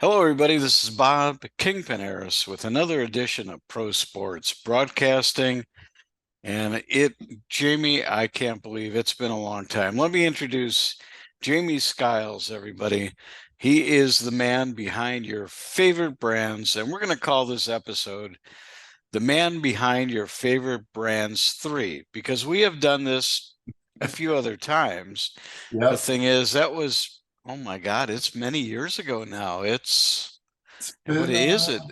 Hello, everybody. This is Bob Kingpin Harris with another edition of Pro Sports Broadcasting. Jamie, I can't believe it's been a long time. Let me introduce Jamie Skiles, everybody. He is the man behind your favorite brands, and we're going to call this episode The Man Behind Your Favorite Brands 3, because we have done this a few other times. The Yep. thing is, that was, oh my God, it's many years ago now. It's What been is it?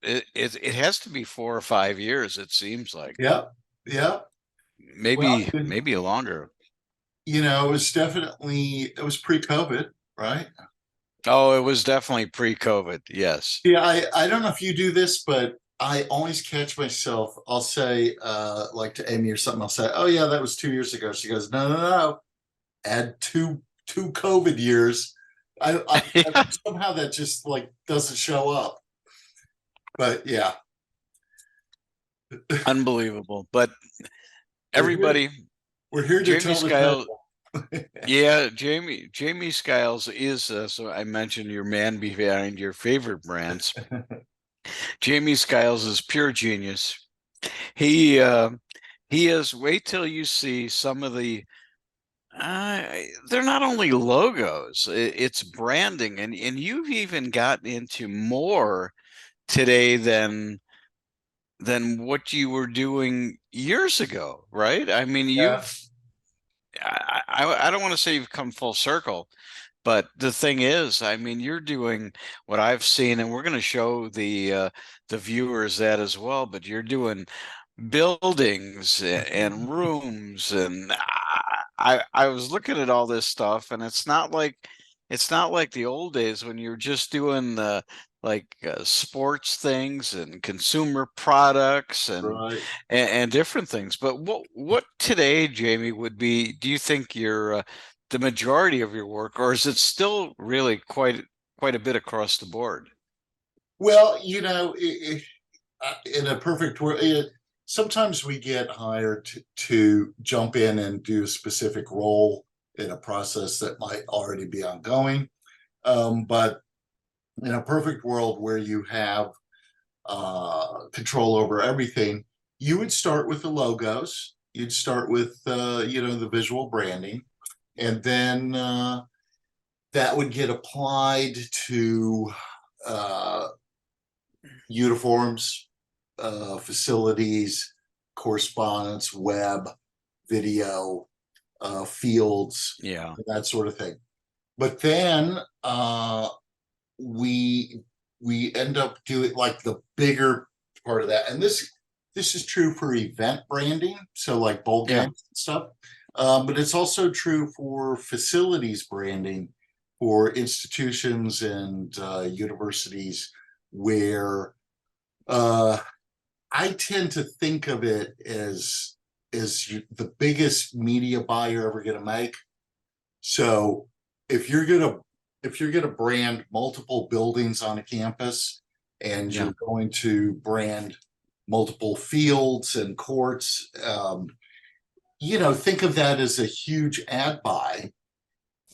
It has to be 4 or 5 years, it seems like. yep. Yep. Well, Maybe longer. it was definitely it was pre-COVID, right? Oh, it was definitely pre-COVID. Yes. Yeah, I don't know if you do this, but I always catch myself. I'll say like to Amy or something, I'll say, "Oh yeah, that was 2 years ago." She goes, "No, no, no. Add two COVID years." Somehow that just like doesn't show up. But yeah, Unbelievable. But we're here everybody, we're here to Jamie tell the Skiles, tale. yeah, Jamie Skiles is, so I mentioned your man behind your favorite brands. Jamie Skiles is pure genius. He uh, he is. Wait till you see some of they're not only logos, it's branding, and you've even gotten into more today than what you were doing years ago, right? I mean, Yeah. I don't want to say you've come full circle, but the thing is, I mean, you're doing what I've seen, and we're going to show the viewers that as well, but you're doing buildings and rooms, and I was looking at all this stuff, and it's not like the old days when you're just doing the sports things and consumer products Right. and different things. But what today, Jamie, would be, do you think the majority of your work, or is it still really quite a bit across the board? Well, in a perfect world, sometimes we get hired to jump in and do a specific role in a process that might already be ongoing. But in a perfect world where you have control over everything, you would start with the logos. You'd start with the visual branding, and then that would get applied to uh, uniforms, facilities, correspondence, web, video, fields, Yeah. that sort of thing. But then we we end up doing like the bigger part of that, and this is true for event branding, so like bowl Yeah. games and stuff. But it's also true for facilities branding for institutions and universities where uh, I tend to think of it as the biggest media buy you're ever going to make. So if you're gonna if you're gonna brand multiple buildings on a campus and Yeah. you're going to brand multiple fields and courts, think of that as a huge ad buy.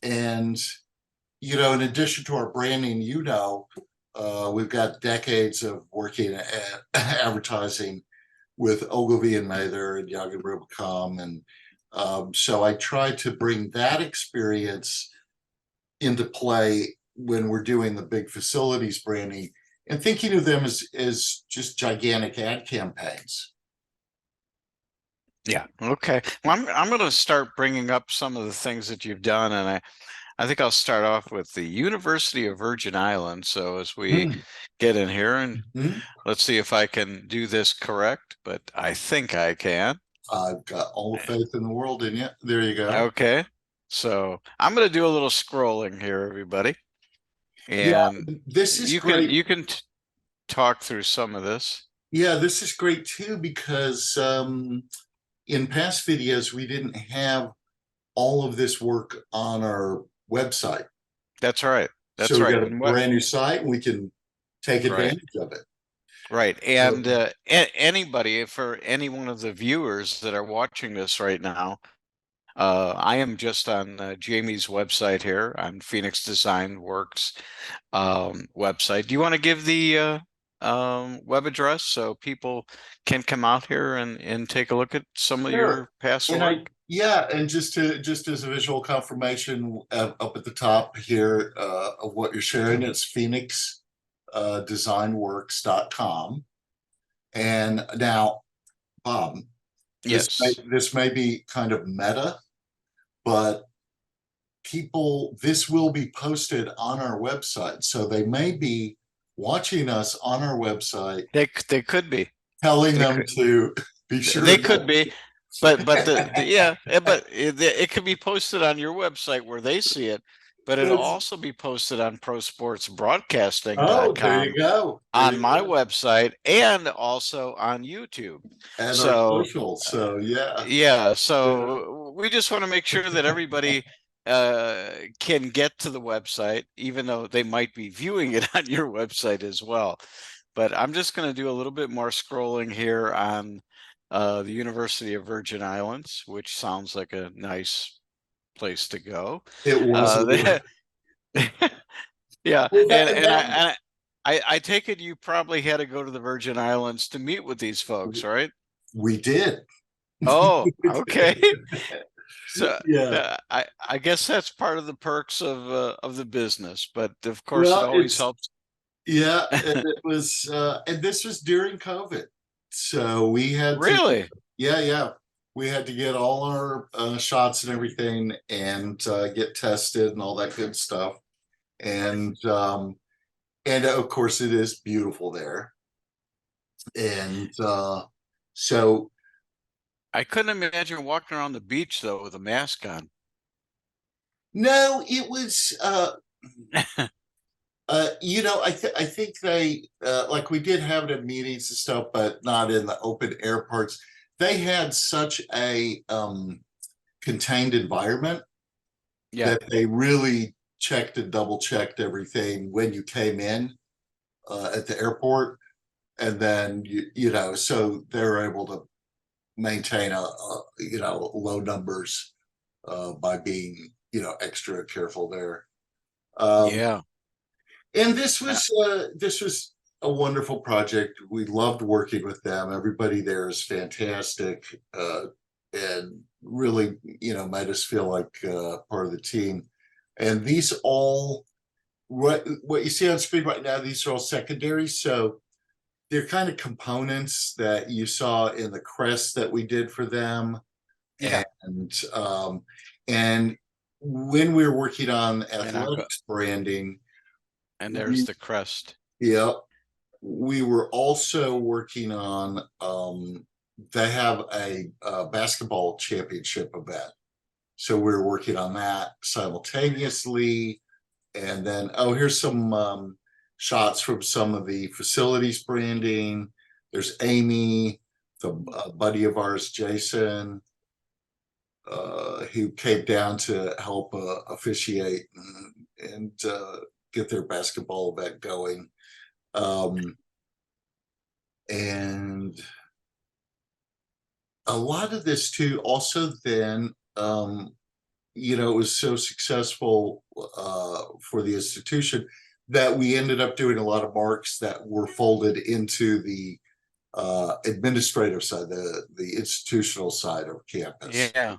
And in addition to our branding, we've got decades of working at advertising with Ogilvy and Mather and Young and Rubicam. And so I try to bring that experience into play when we're doing the big facilities branding and thinking of them as just gigantic ad campaigns. Yeah. Okay. Well, I'm going to start bringing up some of the things that you've done, and I think I'll start off with the University of Virgin Islands. So as we Mm-hmm. get in here, and let's see if I can do this correct, but I think I can. I've got all the faith in the world in you. There you go. Okay. So I'm going to do a little scrolling here, everybody, Yeah, and this is you can great. you can talk through some of this. Yeah, this is great too because in past videos we didn't have all of this work on our website. That's right. So That's we right. got a And what? brand new site and we can take Right. advantage of it. Right. So And anybody, for any one of the viewers that are watching this right now, I am just on Jamie's website here on Phoenix Design Works website. Do you want to give the web address so people can come out here and take a look at some of Sure. your past And work? yeah, and just as a visual confirmation, up at the top here, of what you're sharing, it's Phoenix designworks.com. And now, Bob, Yes. this may be kind of meta, but this will be posted on our website. So they may be watching us on our website, They could be. telling They them could to be sure they could to be. But the yeah, but it could be posted on your website where they see it, but it'll That's, also be posted on oh, there you prosportsbroadcasting.com go. There on you my go. website and also on YouTube. And our So socials. So yeah. yeah, Yeah. so we just want to make sure that everybody can get to the website, even though they might be viewing it on your website as well. But I'm just going to do a little bit more scrolling here on the University of Virgin Islands, which sounds like a nice place to go. It was a little, They- yeah, well, and that I take it you probably had to go to the Virgin Islands to meet with these folks, right? we did. Oh, okay. So Yeah. I guess that's part of the perks of the business, but of course it Well, always it's helps. yeah, and it was and this was during COVID. So we had to, Really? yeah. We had to get all our shots and everything and get tested and all that good stuff. And of course it is beautiful there. And so I couldn't imagine walking around the beach though with a mask on. no, it was I think they like we did have it at meetings and stuff, but not in the open air parts. They had such a contained environment Yeah. that they really checked and double checked everything when you came in at the airport, and then so they're able to maintain a low numbers by being extra careful there. Um, Yeah. and Uh, this was a wonderful project. We loved working with them. Everybody there is fantastic, and really, made us feel like part of the team. And these all what you see on screen right now, these are all secondary. So they're kind of components that you saw in the crest that we did for them. yeah. And and when we were working on And I've got athletics branding, and there's we the crest. yeah, we were also working on they have a basketball championship event. So we were working on that simultaneously. And then, oh, here's some shots from some of the facilities branding. There's Amy, the buddy of ours, Jason, who came down to help officiate and get their basketball event going. And a lot of this too, also then, it was so successful for the institution that we ended up doing a lot of marks that were folded into the administrative side, the institutional side of campus. Yeah.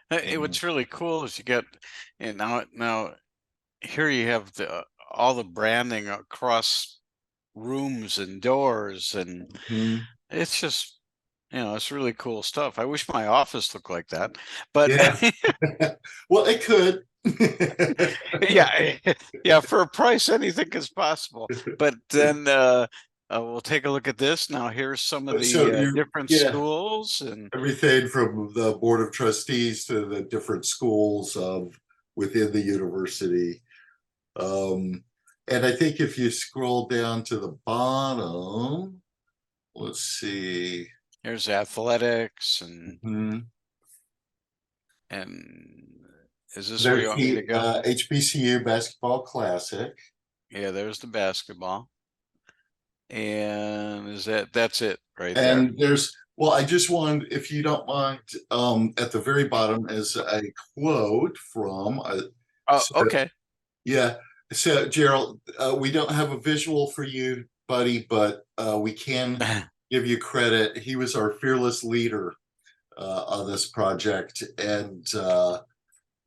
And What's really cool is you get and now here you have all the branding across rooms and doors and mhm, it's just it's really cool stuff. I wish my office looked like that, but yeah, well, it could. yeah, yeah, for a price, anything is possible. But then we'll take a look at this. Now, here's some of So the different yeah, schools and everything from the board of trustees to the different schools of within the university. Um, and I think if you scroll down to the bottom, let's see. here's athletics and Mhm. and is this where you There's want me to the go? HBCU Basketball Classic. Yeah, there's the basketball. And that's it right there. And Well, I just wanted, if you don't mind, at the very bottom is a quote from, Oh, so, okay. yeah. So Gerald, we don't have a visual for you, buddy, but we can give you credit. He was our fearless leader on this project, and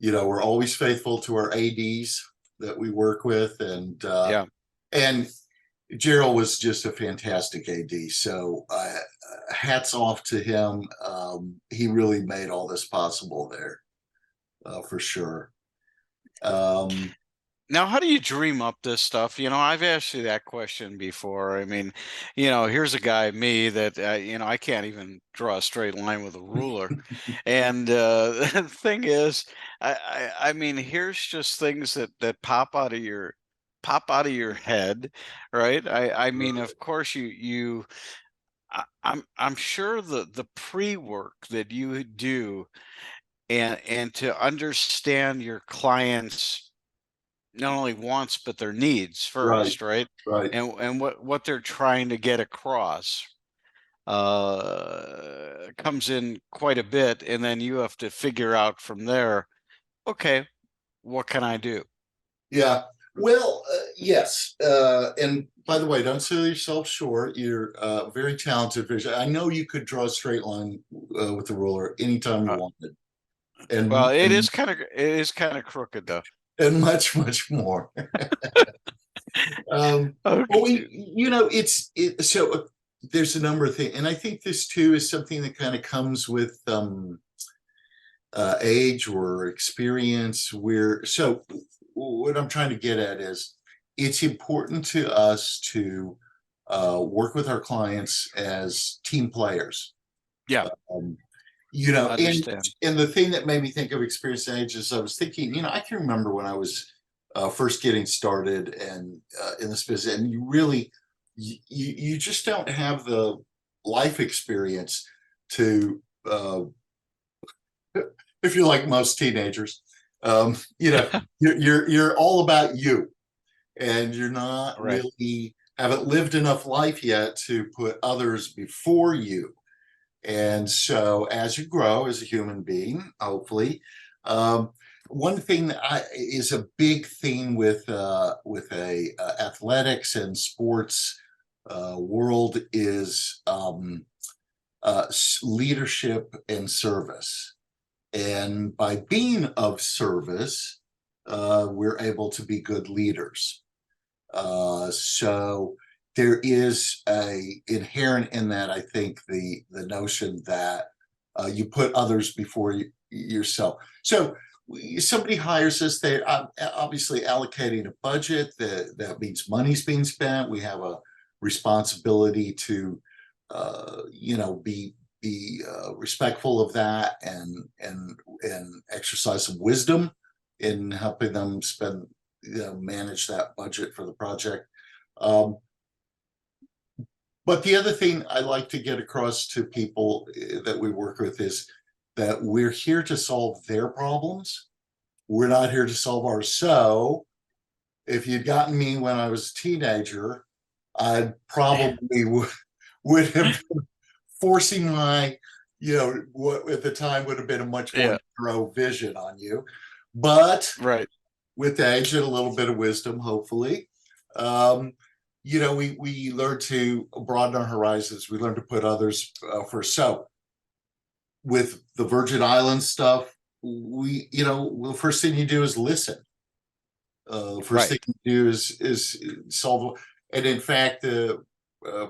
we're always faithful to our ADs that we work with, Yeah. and Gerald was just a fantastic AD. So hats off to him. He really made all this possible there, for sure. Um, Now, how do you dream up this stuff? I've asked you that question before. I mean, here's a guy, me, that I can't even draw a straight line with a ruler. And the thing is, I mean, here's just things that pop out of your head, right? I mean, of course, I'm sure the pre-work that you do and to understand your clients not only wants but their needs right, first, right? right. And what they're trying to get across comes in quite a bit, and then you have to figure out from there, okay, what can I do? Yeah. Well, yes. And by the way, don't sell yourself short. You're very talented vision. I know you could draw a straight line with the ruler anytime you Uh, wanted, well, and it and is kind of crooked though. and much more. But Okay. so there's a number of things, and I think this too is something that kind of comes with age or experience. What I'm trying to get at is it's important to us to work with our clients as team players. Yeah, Um, understand. and the thing that made me think of experience and age is I was thinking, I can remember when I was first getting started and in this business, and you just don't have the life experience to if you're like most teenagers, you're all about you, and you're not Right. really haven't lived enough life yet to put others before you. And so, as you grow as a human being, hopefully, um, one thing is a big theme with a athletics and sports world is leadership and service. And by being of service, we're able to be good leaders. So there is a inherent in that, I think, the notion that you put others before yourself. So somebody hires us, they're obviously allocating a budget that means money's being spent. We have a responsibility to be respectful of that and exercise some wisdom in helping them manage that budget for the project. Um, but the other thing I like to get across to people that we work with is that we're here to solve their problems. We're not here to solve ours. So if you'd gotten me when I was a teenager, I probably would have been forcing what at the time would have been a much more Yeah, narrow vision on you. But right. with age and a little bit of wisdom, hopefully. Um, we learn to broaden our horizons. We learn to put others first. So with the Virgin Islands stuff, the first thing you do is listen. First thing Right. you do is solve. And in fact, the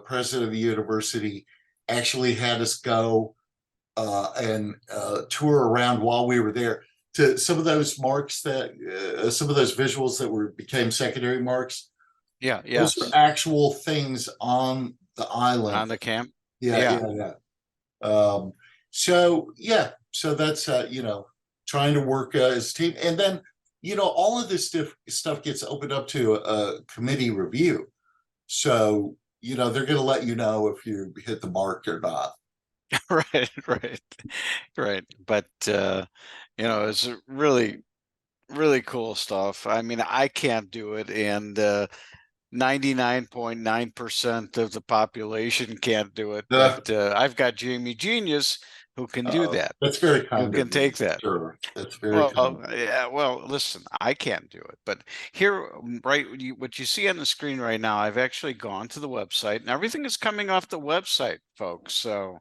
president of the university actually had us go and tour around while we were there to some of those marks some of those visuals that became secondary marks. Yeah, Those are yes. actual things on the island. On the camp. Yeah, Yeah. yeah, yeah. So that's trying to work as a team, and then all of this stuff gets opened up to a committee review. So they're going to let you know if you hit the mark or not. Right, right, right. But it's really, really cool stuff. I mean, I can't do it, and 99.9% of the population can't do it, but Uh, I've got Jamie Genius who can do that, that's very who kind can of you. take that. Sure. That's very kind. Well, yeah, well, listen, I can't do it, but here, right, what you see on the screen right now, I've actually gone to the website, and everything is coming off the website, folks. So,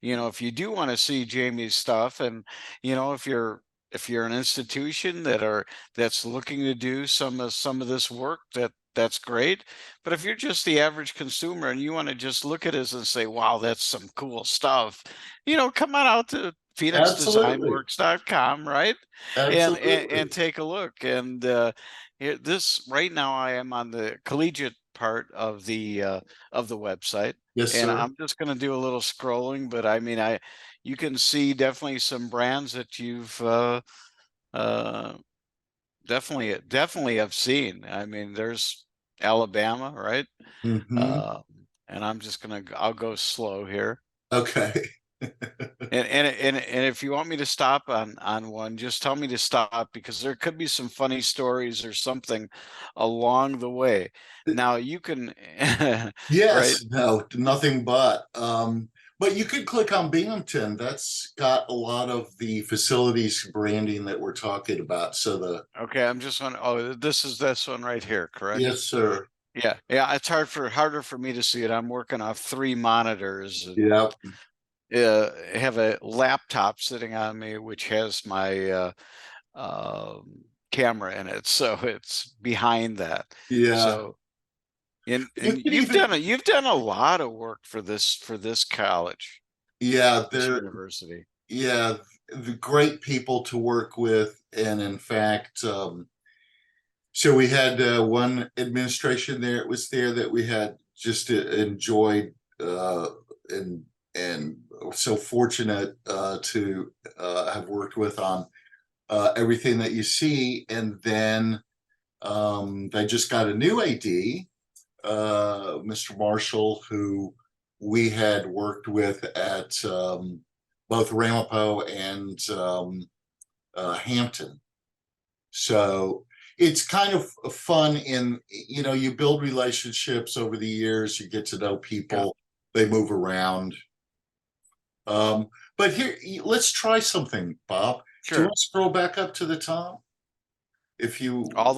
if you do want to see Jamie's stuff, and if you're an institution that's looking to do some of this work, that's great. But if you're just the average consumer and you want to just look at this and say, "Wow, that's some cool stuff," come on out to Absolutely. phoenixdesignworks.com, right? And Absolutely. take a look. And this right now, I am on the collegiate part of the website, Yes, and sir. I'm just going to do a little scrolling. But I mean, you can see definitely some brands that you've uh, definitely have seen. I mean, there's Alabama, right? Hmm. Uh, and I'll go slow here. Okay. And if you want me to stop on one, just tell me to stop, because there could be some funny stories or something along the way. Now you can, right? Yes, no, nothing but you could click on Binghamton. That's got a lot of the facilities branding that we're talking about. So Okay, I'm just on. Oh, this is this one right here, correct? yes, sir. Yeah, yeah. It's harder for me to see it. I'm working off three monitors, and Yep. have a laptop sitting on me, which has my um, camera in it, so it's behind that. Yeah. So, and You could you've even, done a lot of work for this college, yeah, this there, university. yeah, the great people to work with. And in fact, so we had one administration there. It was there that we had just enjoyed and so fortunate to have worked with on everything that you see. And then they just got a new AD, Mr. Marshall, who we had worked with at both Ramapo and Hampton. So it's kind of fun you build relationships over the years, you get to know Yeah, people, they move around. Um, but here, let's try something, Bob. Do you sure. want to scroll back up to the top? If you, All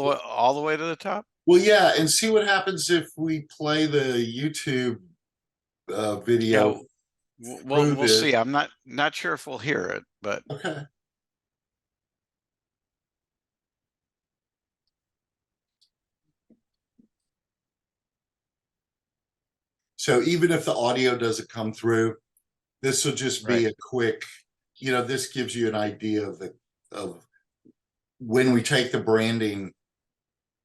the way to the top. well, yeah, and see what happens if we play the YouTube Yeah, video we'll through we'll this. see. I'm not sure if we'll hear it, but Okay. So even if the audio doesn't come through, this will just right. be a quick, this gives you an idea of when we take the branding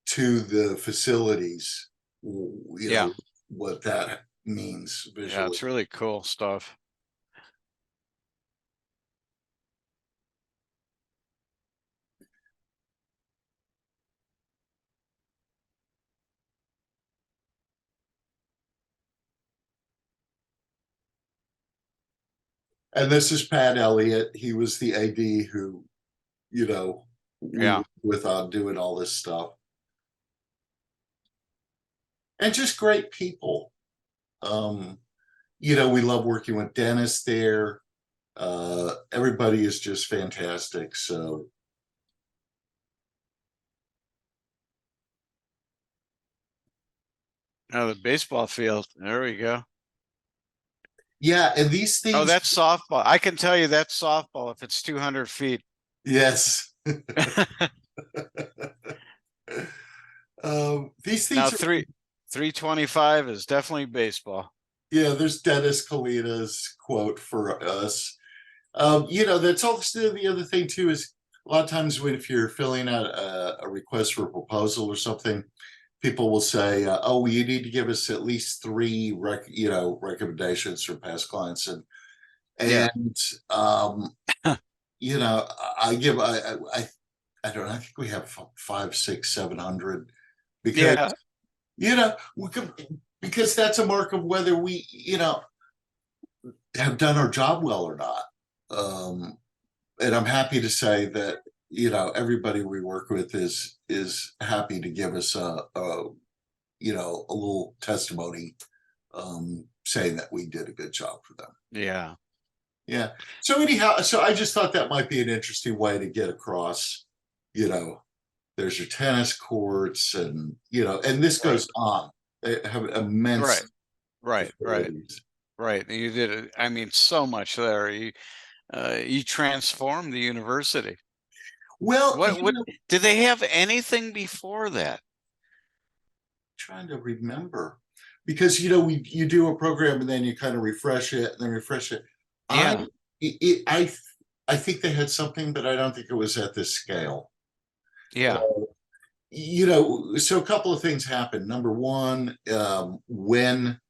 to the facilities, Yeah, what that means yeah. visually. It's really cool stuff. And this is Pat Elliott. He was the AD who, you know, we Yeah. were with on doing all this stuff. And just great people. Um, we love working with Dennis there. Everybody is just fantastic. So Oh, the baseball field. There we go. yeah, and these Oh, things, that's softball. I can tell you that's softball if it's 200 feet. yes. These Now things are, 325 is definitely baseball. yeah, there's Dennis Kalina's quote for us. That's also the other thing too is a lot of times if you're filling out a request for a proposal or something, people will say, "Oh, well, you need to give us at least three recommendations from past clients," Yeah. and um, you know, I give I don't know, I think we have five, six, 700 because Yeah. we could, because that's a mark of whether we have done our job well or not. Um, and I'm happy to say that everybody we work with is happy to give us a little testimony, saying that we did a good job for them. Yeah. Yeah. So anyhow, so I just thought that might be an interesting way to get across, there's your tennis courts and, and this Right. goes on. They have immense Right. Right. Right. facilities. Right. You did it. I mean, so much there. You transformed the university. Well, What did they have anything before that? trying to remember because, you do a program and then you kind of refresh it and then refresh it. I, Yeah. it, I think they had something, but I don't think it was at this scale. Yeah. So a couple of things happen. Number one, when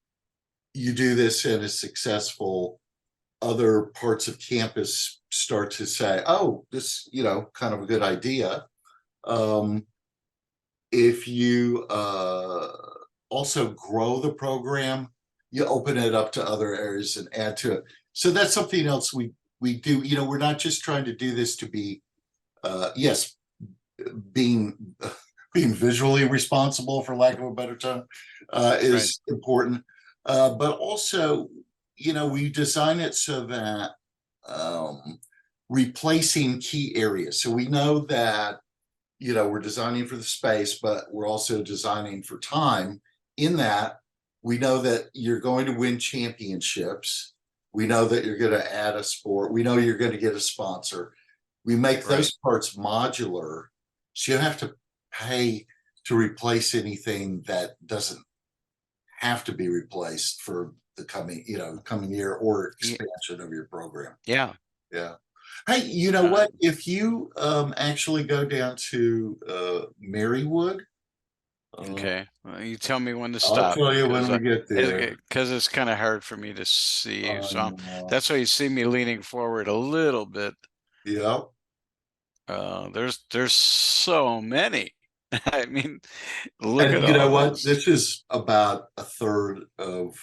you do this and it's successful, other parts of campus start to say, oh, this, kind of a good idea. If you also grow the program, you open it up to other areas and add to it. So that's something else we do. We're not just trying to do this to be, yes, being being visually responsible, for lack of a better term, Right. is important. But also, we design it so that, replacing key areas. So we know that, we're designing for the space, but we're also designing for time. In that, we know that you're going to win championships. We know that you're going to add a sport. We know you're going to get a sponsor. We make Right. those parts modular, so you don't have to pay to replace anything that doesn't have to be replaced for the coming year or Ye- expansion of your program. Yeah. Yeah. Hey, you know Uh, what? If you actually go down to Marywood, okay. Well, you tell me when to I'll stop tell you when because we get there. it's kind of hard for me to see. So Uh, that's why you see me leaning forward a little bit. yeah. There's so many. I mean, look And at you know all what? this. This is about a third of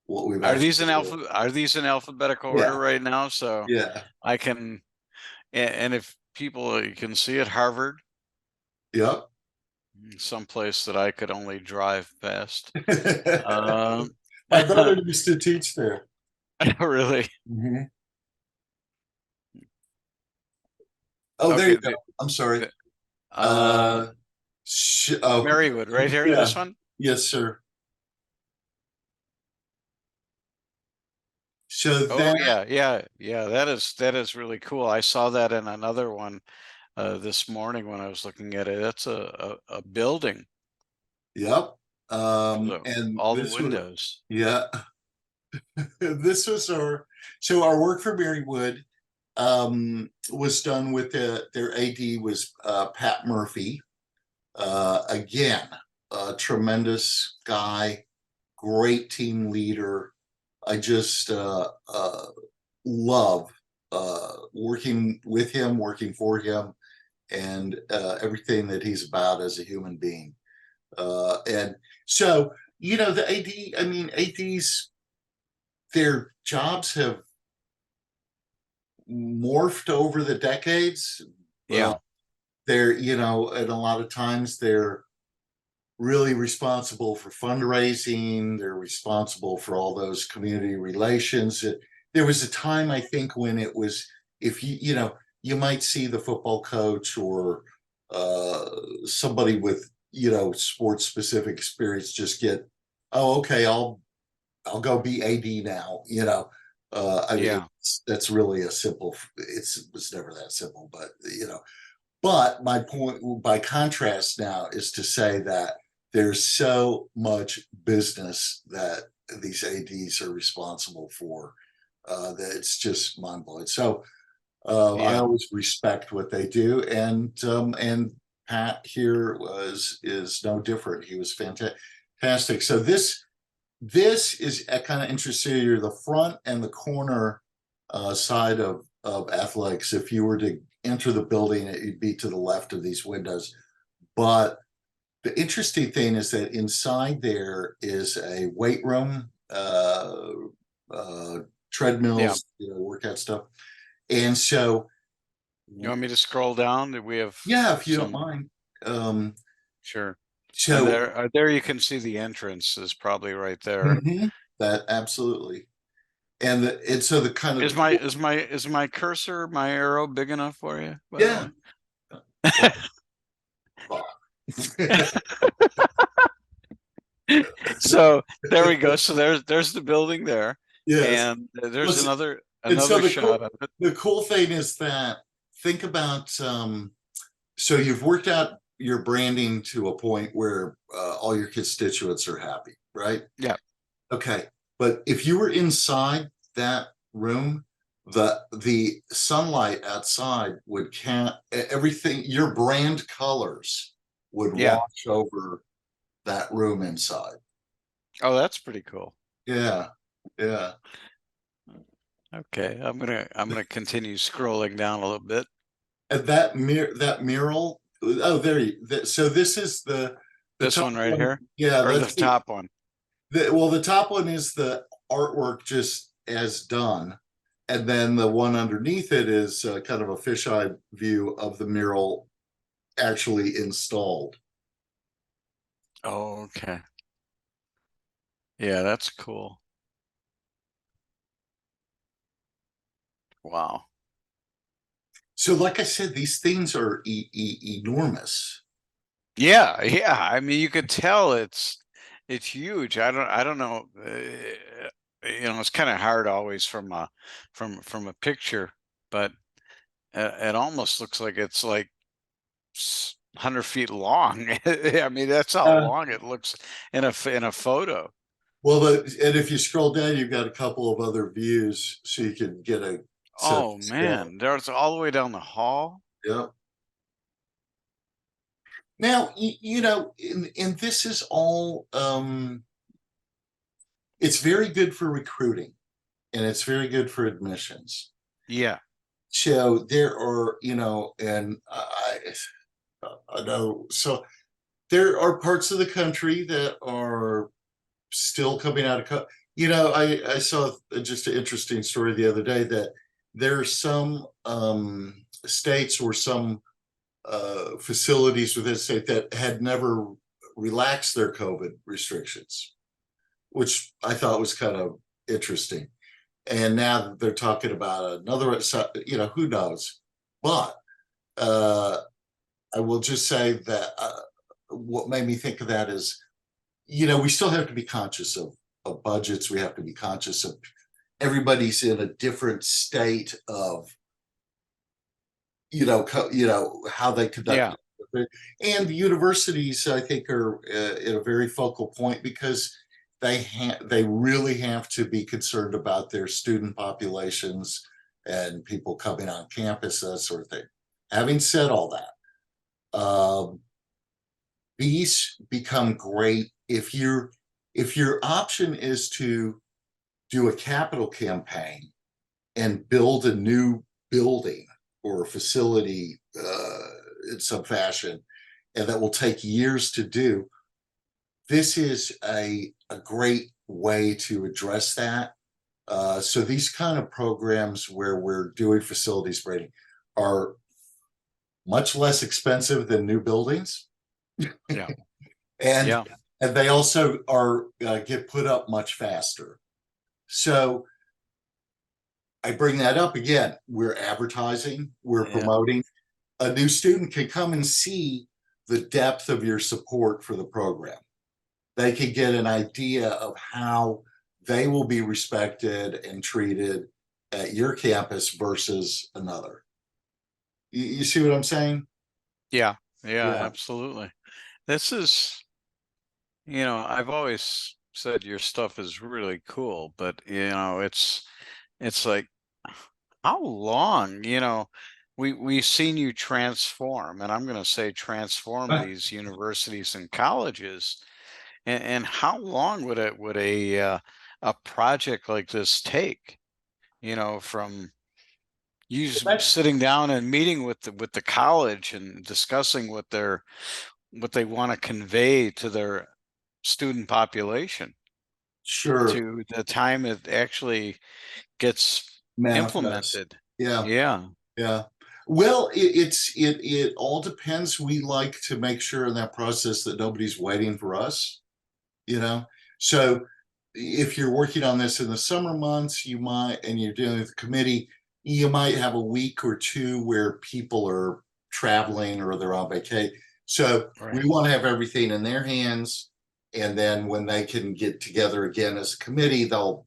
what we've actually done. Are these in alphabetical order Yeah. right now? So Yeah. I can, and if people you can see it, Harvard, Yep. someplace that I could only drive past. My Um, brother used to teach there. really? Mhm. Oh, there Okay. you go. I'm sorry. The, uh, Uh, oh, Marywood, right here. yeah. This one. Yes, sir. So Oh that, yeah, yeah, yeah. That is really cool. I saw that in another one this morning when I was looking at it. That's a building. yep. So And all the this was, windows. yeah, this was our work for Marywood was done with their AD was Pat Murphy. Again, a tremendous guy, great team leader. I just love working with him, working for him, and everything that he's about as a human being. And so, the AD, I mean, ADs, their jobs have morphed over the decades. Uh, Yeah, and a lot of times they're really responsible for fundraising. They're responsible for all those community relations. There was a time, I think, when it was, if you might see the football coach or uh, somebody with, sports specific experience just get, oh, okay, I'll go be AD now. I mean, yeah, that's really a simple. It was never that simple, but But my point, by contrast, now is to say that there's so much business that these ADs are responsible for, that it's just mind blowing. So I yeah, always respect what they do, and Pat here is no different. He was fantastic. So this is kind of interesting. You're the front and the corner side of athletics. If you were to enter the building, it'd be to the left of these windows. But the interesting thing is that inside there is a weight room, uh, yeah. treadmills, workout stuff. And so, You want me to scroll down? Do we have yeah, if you don't some? mind, um, Sure. And So there you can see the entrance is probably right there. mhm, that absolutely. And so the kind of Is the my cool, is my is my cursor, my arrow big enough for you, by the yeah. way? Well, well. So there we go. So there's the building there, Yes. and there's Listen, and so another shot of it. the cool thing is that think about so you've worked out your branding to a point where all your constituents are happy, right? Yeah, Okay. But if you were inside that room, the sunlight outside would count everything, your brand colors would yeah. wash over that room inside. Oh, that's pretty cool. Yeah. Yeah. Okay, I'm gonna continue scrolling down a little bit. And that mural, oh, there you, so this is the This top one right one. here, Yeah, or the that's top one. well, the top one is the artwork just as done. And then the one underneath it is kind of a fisheye view of the mural actually installed. Oh, okay. Yeah, that's cool. Wow. So, like I said, these things are enormous. Yeah, yeah. I mean, you could tell it's huge. I don't know. You know, it's kind of hard always from a from a picture, but it almost looks like it's like 100 feet long. I mean, that's how Uh, long it looks in in a photo. well, and if you scroll down, you've got a couple of other views so you can get a sense Oh of scale. man, there's all the way down the hall. Yeah. Now, you know, and this is all, it's very good for recruiting and it's very good for admissions. Yeah, So there are, you know, and I know, so there are parts of the country that are still coming out of, you know, I saw just an interesting story the other day that there are some states or some facilities within the state that had never relaxed their COVID restrictions, which I thought was kind of interesting. And now they're talking about another, you know, who knows? But uh, I will just say that what made me think of that is, you know, we still have to be conscious of budgets. We have to be conscious of everybody's in a different state of, you know how they conduct yeah, it. And universities, I think, are at a very focal point because they really have to be concerned about their student populations and people coming on campus, that sort of thing. Having said all that, these become great if your option is to do a capital campaign and build a new building or a facility in some fashion, and that will take years to do. This is a great way to address that. So these kind of programs where we're doing facilities grading are much less expensive than new buildings, yeah, and yeah, and they also are get put up much faster. So I bring that up again. We're advertising, we're yeah. promoting. A new student can come and see the depth of your support for the program. They can get an idea of how they will be respected and treated at your campus versus another. You see what I'm saying? Yeah, yeah, Yeah. absolutely. This is, you know, I've always said your stuff is really cool, but you know, it's like how long, you know, we've seen you transform, and I'm going to say transform these universities and colleges, and how long would a project like this take? You know, from you sitting down and meeting with the college and discussing what they want to convey to their student population Sure. to the time it actually gets Manifest. implemented. Yeah. Yeah. Yeah. Well, it all depends. We like to make sure in that process that nobody's waiting for us, you know? So if you're working on this in the summer months, you might, and you're dealing with the committee, you might have a week or two where people are traveling or they're on vacation. So we Right. want to have everything in their hands. And then when they can get together again as a committee, they'll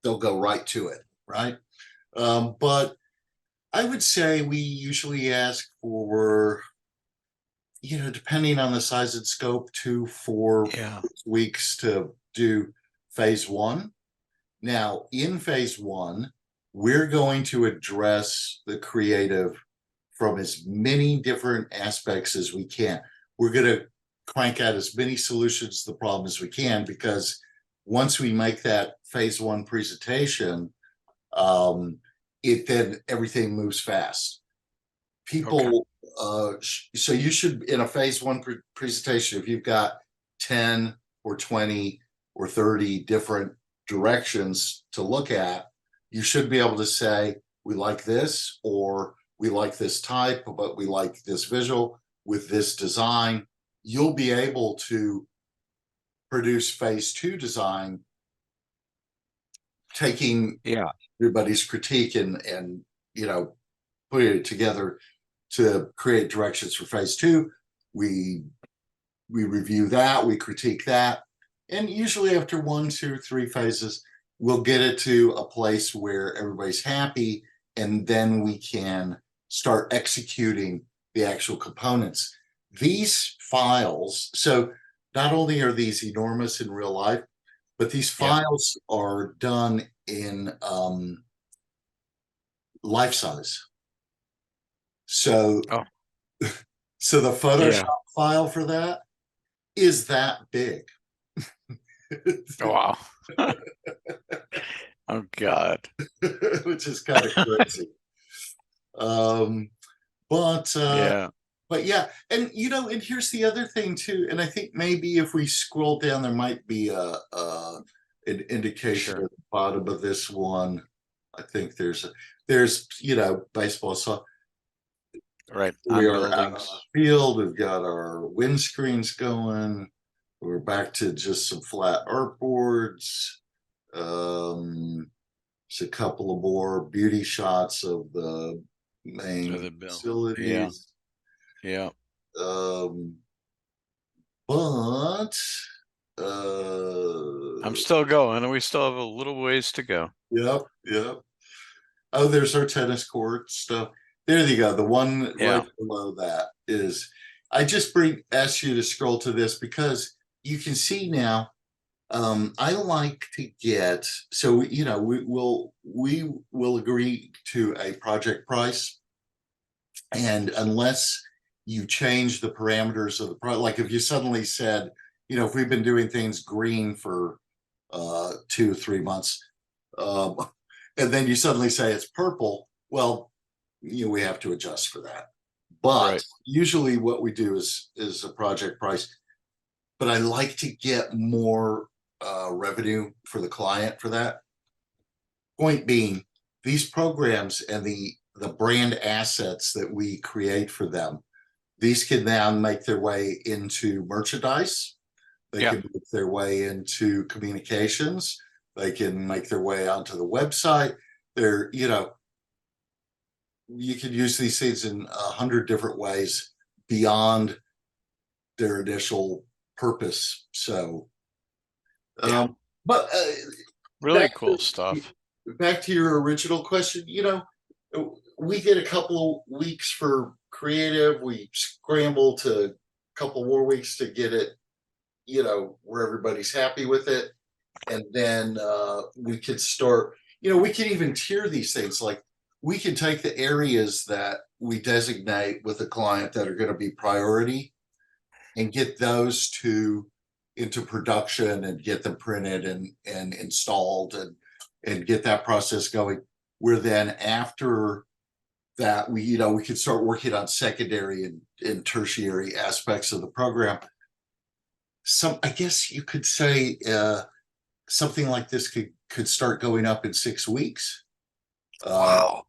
go right to it, right? But I would say we usually ask for, depending on the size and scope, 2, 4 Yeah. weeks to do phase one. Now, in phase one, we're going to address the creative from as many different aspects as we can. We're going to crank out as many solutions to the problem as we can, because once we make that phase one presentation, it then everything moves fast. Okay. People, so you should, in a phase one presentation, if you've got 10 or 20 or 30 different directions to look at, you should be able to say, we like this, or we like this type, but we like this visual with this design. You'll be able to produce phase two design, taking Yeah. everybody's critique and putting it together to create directions for phase two. We review that, we critique that, and usually after 1, 2, 3 phases, we'll get it to a place where everybody's happy, and then we can start executing the actual components. These files, so not only are these enormous in real life, but these Yeah. files are done in life size. So Oh, so the yeah. Photoshop file for that is that big. Oh, wow. Oh God. Which is kind of crazy. Um, but Yeah. but yeah, and here's the other thing too, and I think maybe if we scroll down, there might be an indication Sure. at the bottom of this one. I think there's baseball. So Right. we On are out on buildings. the field. We've got our windscreens going. We're back to just some flat artboards. Just a couple of more beauty shots of the To main the bill. Yeah. facilities. Yeah. Um, but I'm uh, still going, and we still have a little ways to go. yep, yep. Oh, there's our tennis court stuff. There you go. The one Yeah. right below that is. I just asked you to scroll to this because you can see now. I like to get, so we will agree to a project price, and unless you change the parameters of the product, like if you suddenly said, if we've been doing things green for 2 or 3 months, um, and then you suddenly say it's purple, well, we have to adjust for that. But Right. usually what we do is a project price. But I like to get more revenue for the client for that. Point being, these programs and the brand assets that we create for them, these can now make their way into merchandise. They Yeah. can make their way into communications. They can make their way onto the website. They're, you can use these things in 100 different ways beyond their initial purpose. So, Yeah. but Really back cool to stuff. back to your original question, we get a couple of weeks for creative. We scramble to a couple more weeks to get it, where everybody's happy with it. And then we could start, we can even tier these things. Like we can take the areas that we designate with a client that are going to be priority and get those into production and get them printed and installed and get that process going. Where then after that, we could start working on secondary and tertiary aspects of the program. I guess you could say something like this could start going up in 6 weeks. Uh, Wow.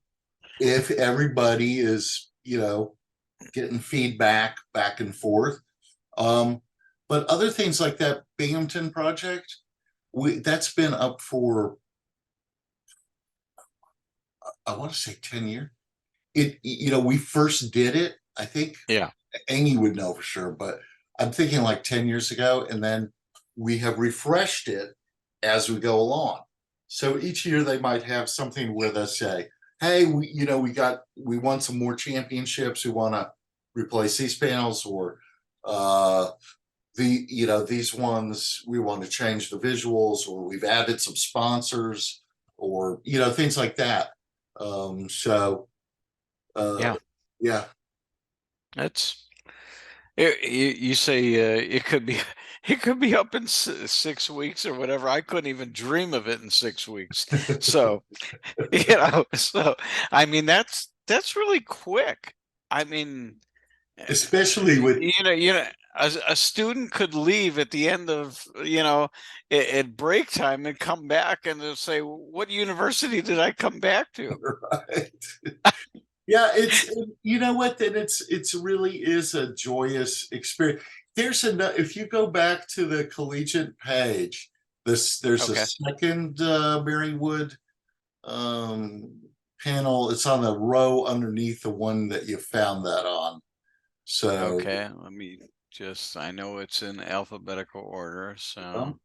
if everybody is, getting feedback back and forth. Um, but other things like that Binghamton project, that's been up for, I want to say 10 years. We first did it, I think Yeah. Amy would know for sure, but I'm thinking like 10 years ago, and then we have refreshed it as we go along. So each year they might have something where they say, hey, we won some more championships. We want to replace these panels, or these ones, we want to change the visuals, or we've added some sponsors, or, things like that. So, uh, Yeah. yeah. That's you say it could be it could be up in 6 weeks or whatever. I couldn't even dream of it in 6 weeks. So, so I mean that's really quick. I mean, Especially with, a student could leave at the end of, at break time and come back and they'll say, "What university did I come back to?" right. Yeah, you know what, then it's really is a joyous experience. If you go back to the collegiate page, there's a Okay. second Marywood um panel. It's on the row underneath the one that you found that on. So, Okay, let me just, I know it's in alphabetical order, so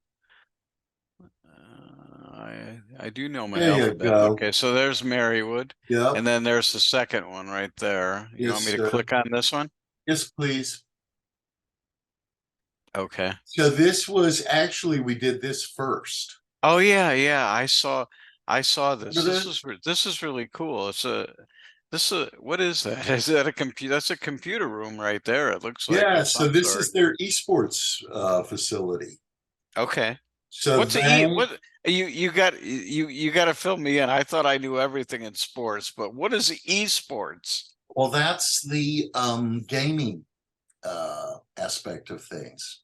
I do know my there you alphabet. go. Okay, so there's Marywood, and Yep. then there's the second one right there. You Yes, want me to sir. click on this one? Yes, please. Okay. So this was actually, we did this first. Oh yeah, yeah, I saw this. Remember this? This is really cool. What is that? Is that a computer? That's a computer room right there. It looks like Yeah, of so some this is sort. their esports facility. Okay. So What's the they, what you got to fill me in. I thought I knew everything in sports, but what is esports? well, that's the gaming aspect of things.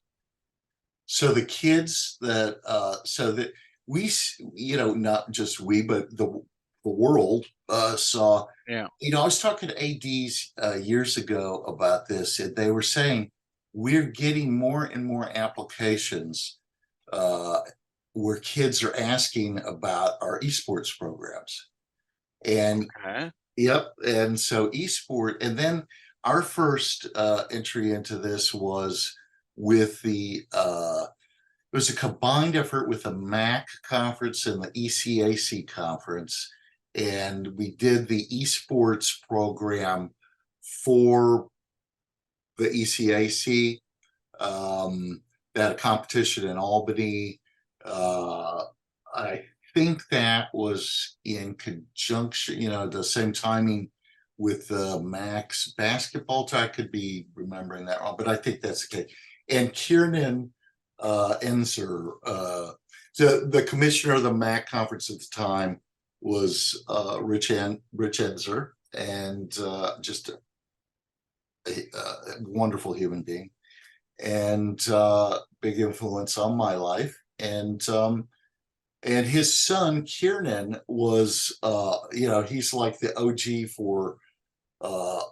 So the kids that so that not just we, but the world saw. Yeah. I was talking to ADs years ago about this, and they were saying we're getting more and more applications uh, where kids are asking about our esports programs. And Okay. yep, and so esport, and then our first entry into this was with it was a combined effort with the MAC conference and the ECAC conference, and we did the esports program for the ECAC. They had a competition in Albany. I think that was in conjunction, the same timing with the Max basketball. I could be remembering that wrong, but I think that's the case. And Kiernan Enzer, the commissioner of the MAC conference at the time was Rich Enzer, and just a wonderful human being, and big influence on my life. And his son Kiernan was, he's like the OG for uh,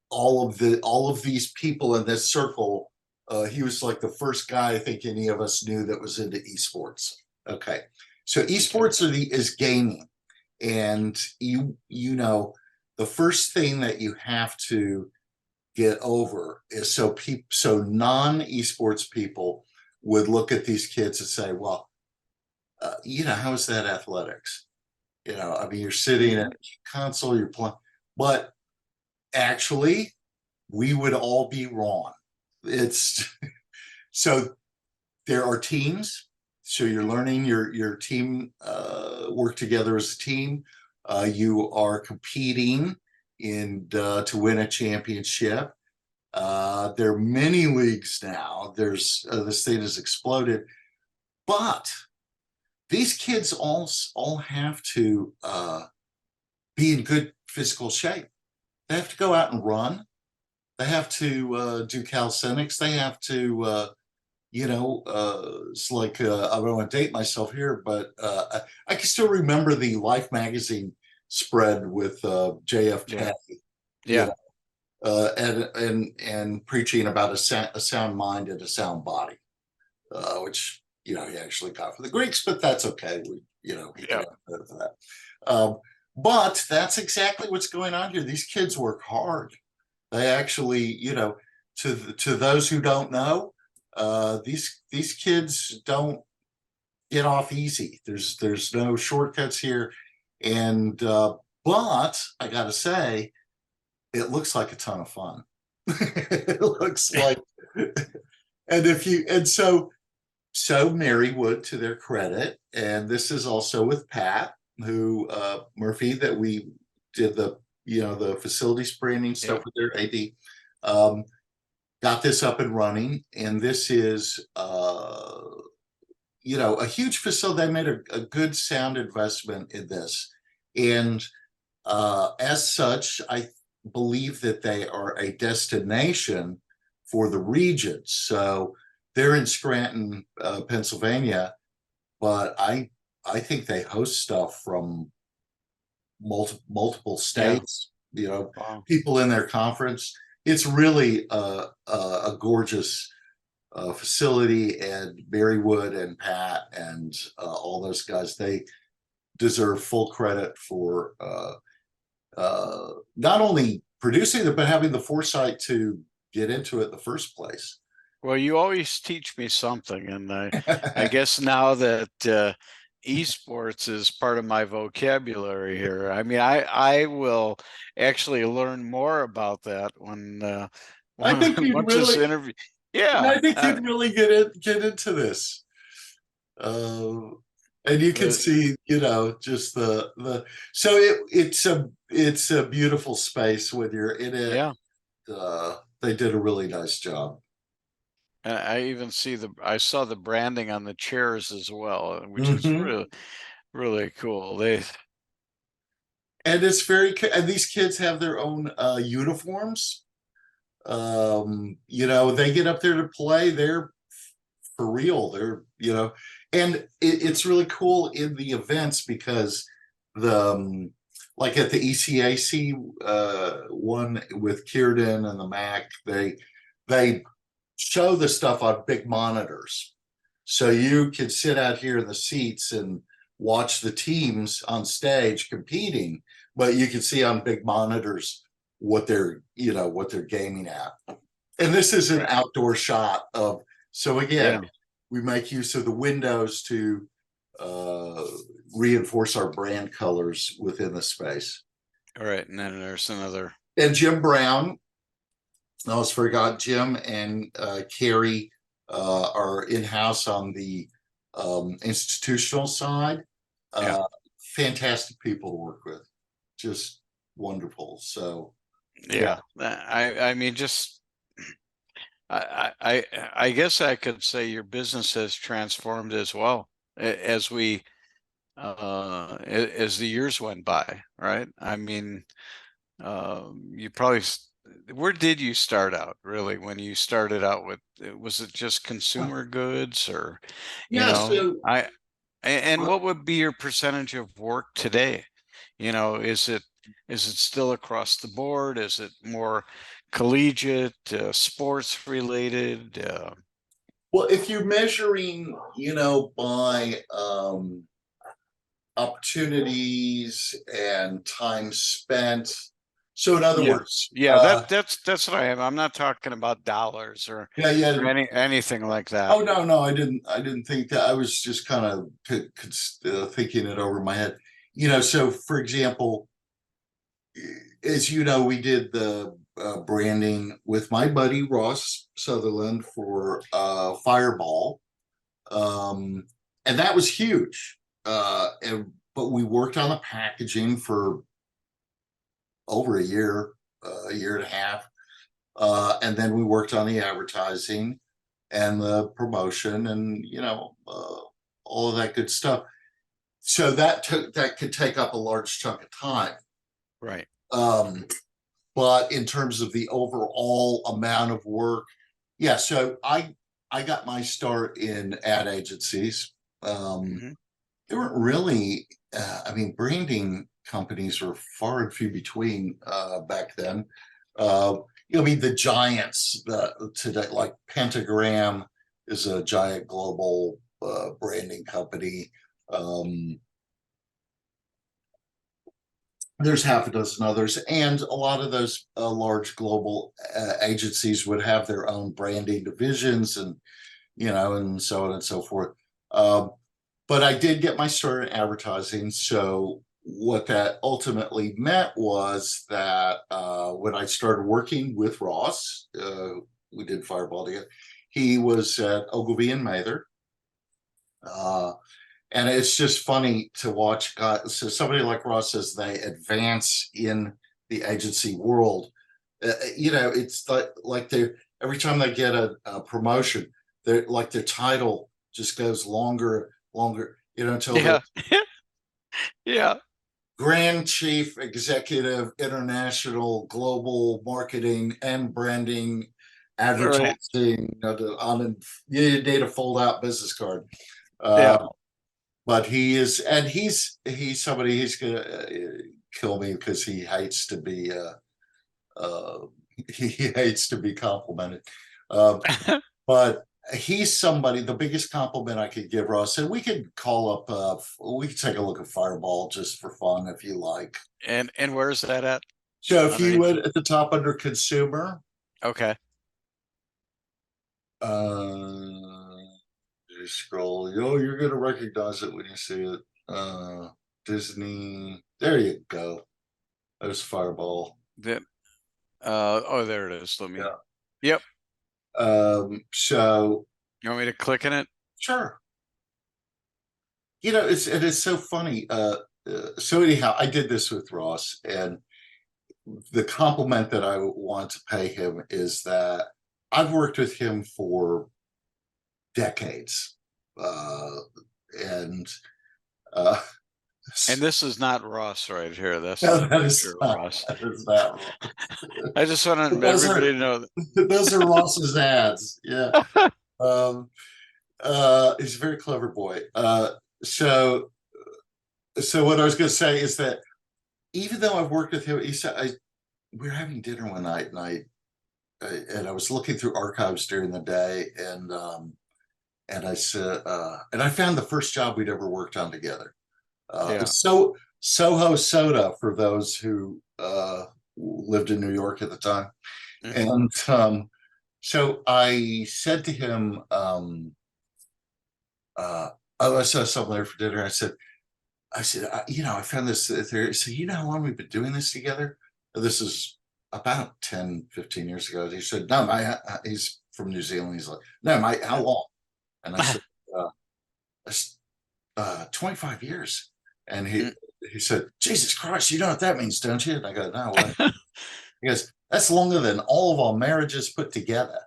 all of these people in this circle. He was like the first guy I think any of us knew that was into esports. Okay, so Okay. esports is gaming, and the first thing that you have to get over is so non esports people would look at these kids and say, well, how is that athletics? I mean, you're sitting at Hmm. a console, you're playing, but actually, we would all be wrong. It's so there are teams. So you're learning your team work together as a team. You are competing to win a championship. There are many leagues now. This thing has exploded, but these kids all have to be in good physical shape. They have to go out and run. They have to do calisthenics. They have to, it's like I don't want to date myself here, but I can still remember the Life magazine spread with JFK, Yeah. you Yeah. know, and preaching about a sound mind and a sound body, which he actually got from the Greeks, but that's okay. He can Yeah. have credit for that. But that's exactly what's going on here. These kids work hard. They actually, to those who don't know, these kids don't get off easy. There's no shortcuts here, and but I got to say, it looks like a ton of fun. It looks like, and if you and so Marywood, to their credit, and this is also with Pat, who Murphy, that we did the facilities branding stuff Yeah. with their AD, um, got this up and running, and this is a huge facility. They made a good sound investment in this, and as such, I believe that they are a destination for the region. So they're in Scranton, Pennsylvania, but I think they host stuff from multiple Yeah. states. Wow. People in their conference. It's really a gorgeous facility, and Marywood and Pat and all those guys, they deserve full credit for not only producing it, but having the foresight to get into it in the first place. Well, you always teach me something, and I guess now that esports is part of my vocabulary here. I mean, I will actually learn more about that when I think you'd once this really, interview. I Yeah. think you'd really get into this. Uh, and you can Uh, see, just the so it's a beautiful space when you're in it. yeah. They did a really nice job. And I even I saw the branding on the chairs as well, which is Mhm. really, really cool. They, And it's and these kids have their own uniforms. They get up there to play. They're for real. And it's really cool in the events because like at the ECAC one with Kierden and the Mac, they show the stuff on big monitors, so you can sit out here in the seats and watch the teams on stage competing, but you can see on big monitors what they're gaming at. And this is an right. outdoor shot of, so Yeah. again, we make use of the windows to uh, reinforce our brand colors within the space. All right. And then there's another. And Jim Brown, I almost forgot, Jim and Carrie are in-house on the institutional side. Yeah. Fantastic people to work with, just wonderful. So yeah. Yeah. I mean, just I guess I could say your business has transformed as well as as the years went by, right? I mean, you probably where did you start out really when you started out with was it just consumer goods or Yeah, so and what would be your percentage of work today? Is it still across the board? Is it more collegiate, sports related? well, if you're measuring, by opportunities and time spent. So in other Yeah, words, yeah, that's what I am. I'm not talking about dollars yeah, yeah. or anything like that. Oh no, no, I didn't think that. I was just kind of thinking it over in my head. So for example, as you know, we did the branding with my buddy Ross Sutherland for Fireball, um, and that was huge. But we worked on the packaging for over a year and a half, and then we worked on the advertising and the promotion, and all of that good stuff. So that could take up a large chunk of time. Right. Um, but in terms of the overall amount of work, yeah. So I got my start in ad agencies. Hmm. They weren't really. I mean, branding companies were far and few between back then. I mean, the giants today, like Pentagram is a giant global branding company. There's half a dozen others, and a lot of those large global agencies would have their own branding divisions, and and so on and so forth. But I did get my start in advertising, so what that ultimately meant was that when I started working with Ross, we did Fireball together. He was at Ogilvy and Mather. And it's just funny to watch. So somebody like Ross says they advance in the agency world. It's like they every time they get a promotion, they're like their title just goes longer, until Yeah. they're Yeah. Grand Chief Executive, International Global Marketing and Branding, Right. Advertising. You need a fold out business card. Yeah. But he's somebody he's gonna kill me because he hates to be he hates to be complimented. But he's somebody. The biggest compliment I could give Ross, and we could call up. We could take a look at Fireball just for fun if you like. And where is that at? So if you Underneath? would at the top under consumer, Okay. just scroll. Oh, you're gonna recognize it when you see it. Disney. There you go. There's Fireball. Then oh, there it is. Let me. Yeah. Yep. So You want me to click in it? sure. It is so funny. So anyhow, I did this with Ross, and the compliment that I want to pay him is that I've worked with him for decades. And uh And this is not Ross right here. This no, is a that picture is of not, Ross. that is not Ross. I just want Those everybody are to know those are Ross's ads. Yeah. that. He's a very clever boy. So what I was going to say is that even though I've worked with him, he said we were having dinner one night, and I was looking through archives during the day, and I said, and I found the first job we'd ever worked on together. Yeah. So Soho Soda for those who lived in New York at the time, Mhm. and so I said to him, I saw something there for dinner. I said, I found this theory. So you know how long we've been doing this together? This is about 10, 15 years ago. He said, no, he's from New Zealand. He's like, no, how long? And I said, uh, 25 years. And he said, Jesus Christ, you know what that means, don't you? And I go, no, what? He goes, that's longer than all of our marriages put together,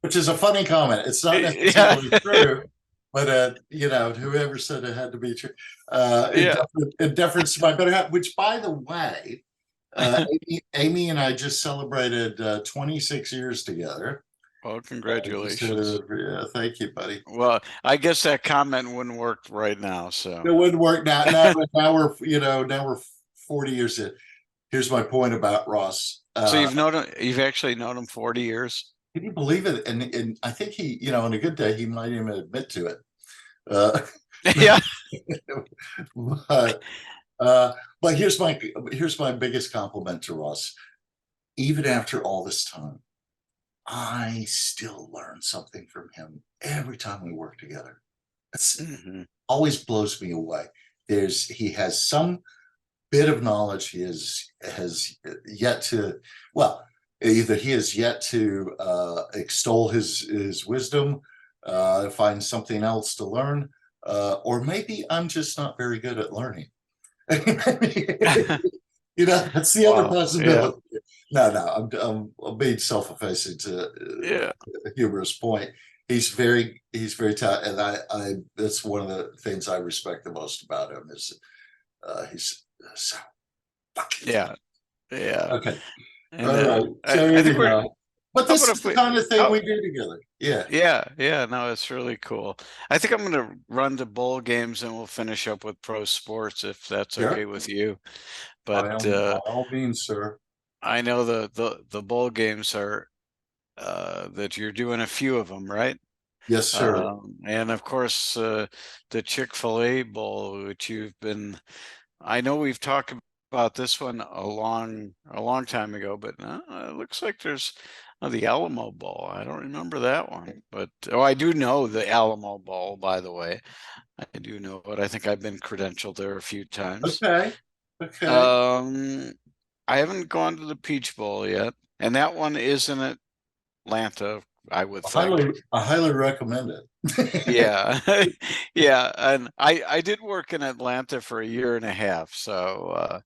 which is a funny comment. It's not Yeah. necessarily true, but whoever said it had to be true. Yeah. In deference to my better half, which, by the way, Amy and I just celebrated 26 years together. Well, congratulations. Yeah, thank you, buddy. Well, I guess that comment wouldn't work right now. It So, wouldn't work now. Now we're 40 years in. Here's my point about Ross. so you've actually known him 40 years. Can you believe it? And I think he, on a good day, he might even admit to it. Yeah. but but here's my biggest compliment to Ross. Even after all this time, I still learn something from him every time we work together. It's Mhm. always blows me away. He has some bit of knowledge has yet to, well, either he has yet to extol his wisdom, find something else to learn, or maybe I'm just not very good at learning. That's the other Wow. Yeah. possibility. No, I'm being self-effacing to Yeah. a humorous point. He's very talented, and I that's one of the things I respect the most about him is he's so fucking Yeah. Yeah. okay. And All right. I, So I think we're anyhow, But how this about is if the we? kind of thing Oh, we do together. Yeah, yeah, yeah. No, it's really cool. I think I'm gonna run to bowl games and we'll finish up with pro sports if that's okay sure. with you. But By all means, sir. I know the bowl games are that you're doing a few of them, right? Yes, sir. And of course, the Chick-fil-A Bowl, which you've been, I know we've talked about this one a long time ago, but it looks like there's the Alamo Bowl. I don't remember that one, but oh, I do know the Alamo Bowl, by the way. I do know it. I think I've been credentialed there a few times. Okay. Okay. Um, I haven't gone to the Peach Bowl yet, and that one is in Atlanta, I would think. I highly recommend it. Yeah. Yeah, and I did work in Atlanta for a year and a half, so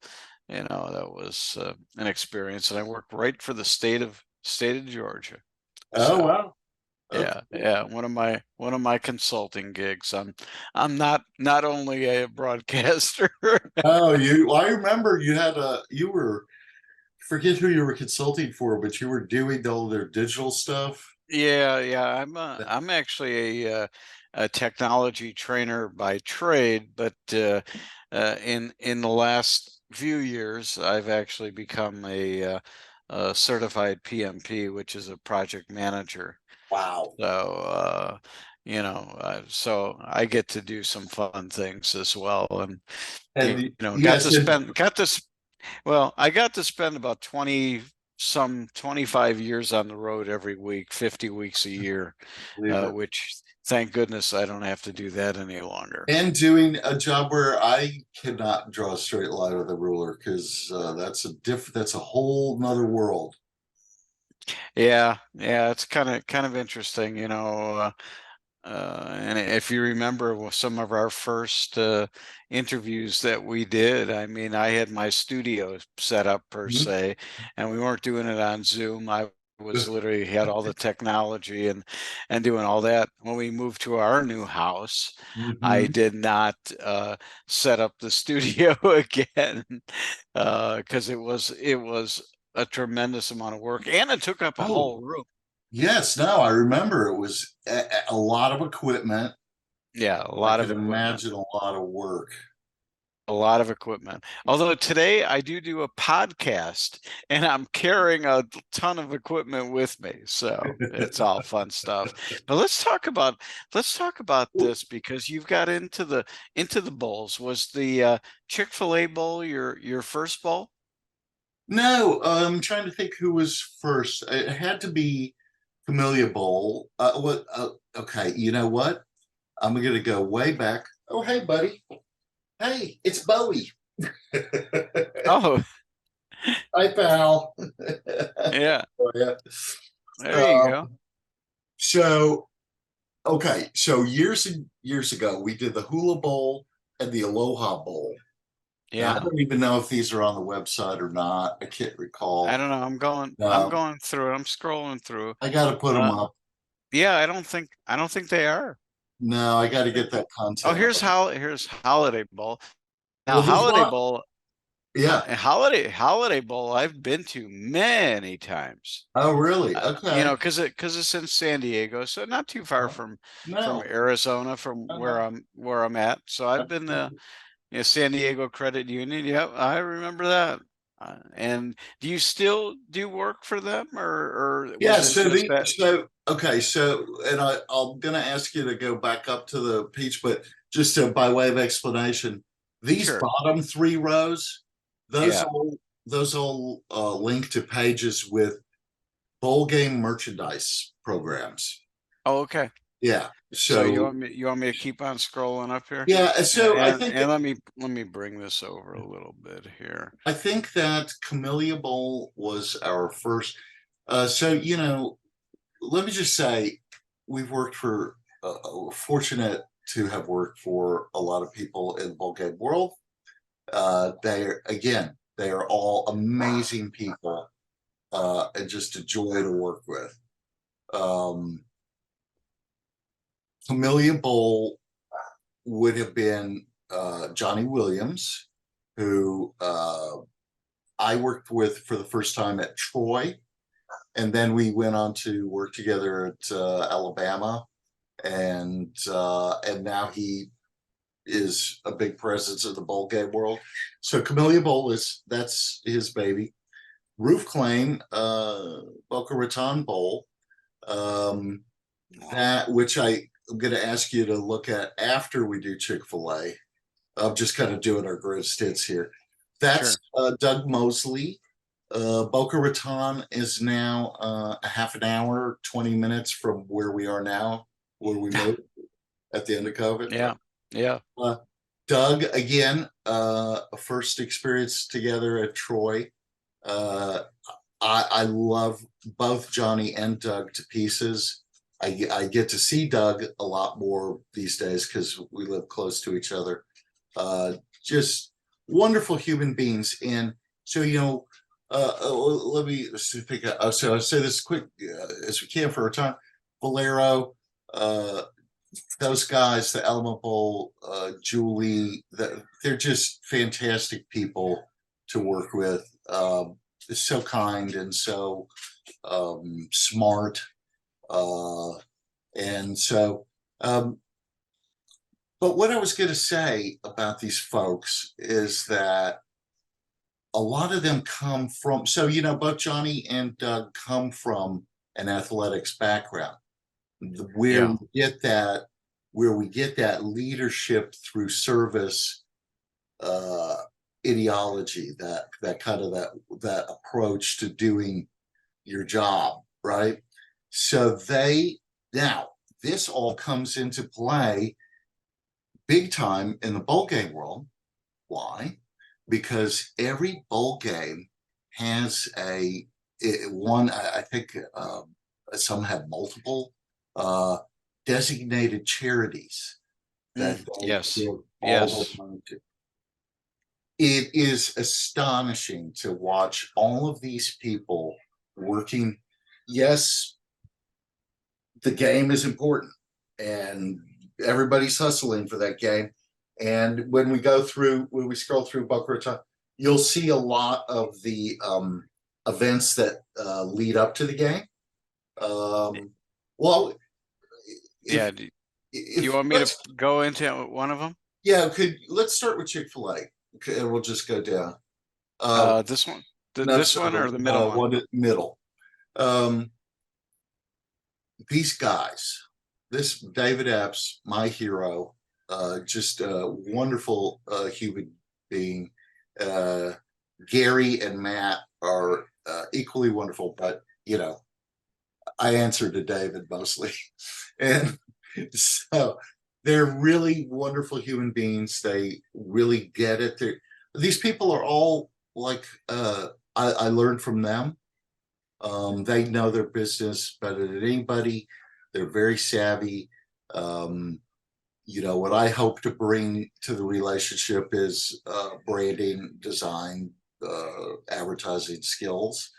that was an experience, and I worked right for the state of Georgia. Oh, So, wow. Okay. yeah, yeah, one of my consulting gigs. I'm not only a broadcaster. Oh, I remember you were, forget who you were consulting for, but you were doing all their digital stuff. Yeah, yeah, I'm actually a technology trainer by trade, but in the last few years, I've actually become a certified PMP, which is a project manager. Wow. So so I get to do some fun things as well, and got to Yes, and well, I got to spend about 25 years on the road every week, 50 weeks a year, believe it. which thank goodness I don't have to do that any longer. And doing a job where I cannot draw a straight line with a ruler because that's a whole nother world. Yeah, yeah, it's kind of interesting, and if you remember some of our first interviews that we did, I mean, I had my studio set up per Mhm. se, and we weren't doing it on Zoom. I was literally had all the technology and doing all that. When we moved to our new house, I Mhm. did not set up the studio again because it was a tremendous amount of work, and it took up a Oh, whole room. yes. No, I remember it was a lot of equipment. Yeah, a I lot can of equipment. imagine a lot of work. A lot of equipment. Although today I do a podcast and I'm carrying a ton of equipment with me. So it's all fun stuff. But let's talk about this because you've got into the bowls. Was the Chick-fil-A bowl your first bowl? No, I'm trying to think who was first. It had to be Camellia Bowl. What? Okay, you know what? I'm gonna go way back. Oh, hey, buddy. Hey, it's Bowie. Oh, Hi, pal. yeah. Oh, yeah. There you Um, go. so, okay, so years and years ago, we did the Hula Bowl and the Aloha Bowl. Now, I Yeah. don't even know if these are on the website or not. I can't I recall. don't know. I'm No, going through it. I'm scrolling through. I got to put them Uh, up. yeah, I don't think they are. No, I got to They- get that Oh, content here's up. Holiday Bowl. Now, Well, there's Holiday not. Bowl, Yeah. Holiday Bowl, I've been to many times. Oh, really? Okay. Because it's in San Diego, so not too far from No. Arizona, from where Uh-huh. I'm at. So I've been to San Diego Credit Union. Yep, I remember that. And do you still do work for them, or Yeah. was it just that? Okay. And I'm going to ask you to go back up to the peach, but just by way of explanation, these Sure. bottom three rows, those Yeah. all, those all link to pages with bowl game merchandise programs. Oh, okay. Yeah. So you So, want me to keep on scrolling up here? yeah. So And let me bring this over a little bit here. I think that Camellia Bowl was our first. Let me just say, we're fortunate to have worked for a lot of people in the bowl game world. They are all amazing people, and just a joy to work with. Um, Camellia Bowl would have been Johnny Williams, who I worked with for the first time at Troy, and then we went on to work together at Alabama, and now he is a big presence in the bowl game world. So Camellia Bowl that's his baby. Roof Claim, Boca Raton Bowl, that which I'm going to ask you to look at after we do Chick-fil-A. I'm just kind of doing our greatest hits here. That's Doug Mosley. Boca Raton is now a half an hour, 20 minutes from where we are now, where we moved at the end of COVID. Yeah. Yeah. Doug, again, a first experience together at Troy. I love both Johnny and Doug to pieces. I get to see Doug a lot more these days because we live close to each other. Just wonderful human beings. And so, let me pick up. So I'll say this quick as we can for our time. Valero, those guys, the Element Bowl, Julie, they're just fantastic people to work with. So kind and so smart. And so, but what I was going to say about these folks is that a lot of them come from, so, both Johnny and Doug come from an athletics background where we get that leadership through service ideology, that kind of that approach to doing your job, right? So now this all comes into play big time in the bowl game world. Why? Because every bowl game has one, I think some have multiple designated charities that Yes. give all Yes. the money to. It is astonishing to watch all of these people working. Yes, the game is important and everybody's hustling for that game. And when we scroll through Boca Raton, you'll see a lot of the events that lead up to the game. Well, Yeah. Do you want me to go into one of them? Yeah, let's start with Chick-fil-A. Okay, and we'll just go down. This one, No, this one, or the middle one? Middle. These guys, this David Epps, my hero, just a wonderful human being. Gary and Matt are equally wonderful, but I answer to David mostly, and so they're really wonderful human beings. They really get it. These people are all like I learned from them. They know their business better than anybody. They're very savvy. What I hope to bring to the relationship is branding, design, advertising skills.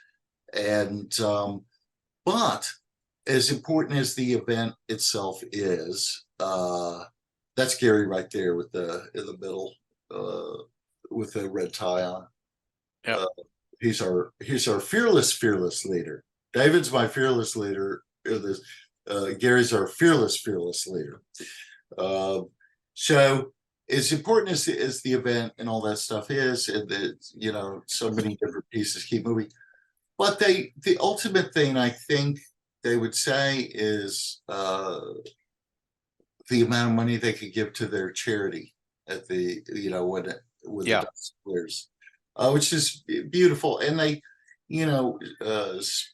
And but as important as the event itself is, that's Gary right there in the middle with the red tie on. Yeah. He's our fearless leader. David's my fearless leader. Gary's our fearless leader. So as important as the event and all that stuff is, and so many different pieces keep moving. But the ultimate thing I think they would say is the amount of money they could give to their charity at the when the dust clears, which is beautiful. And they,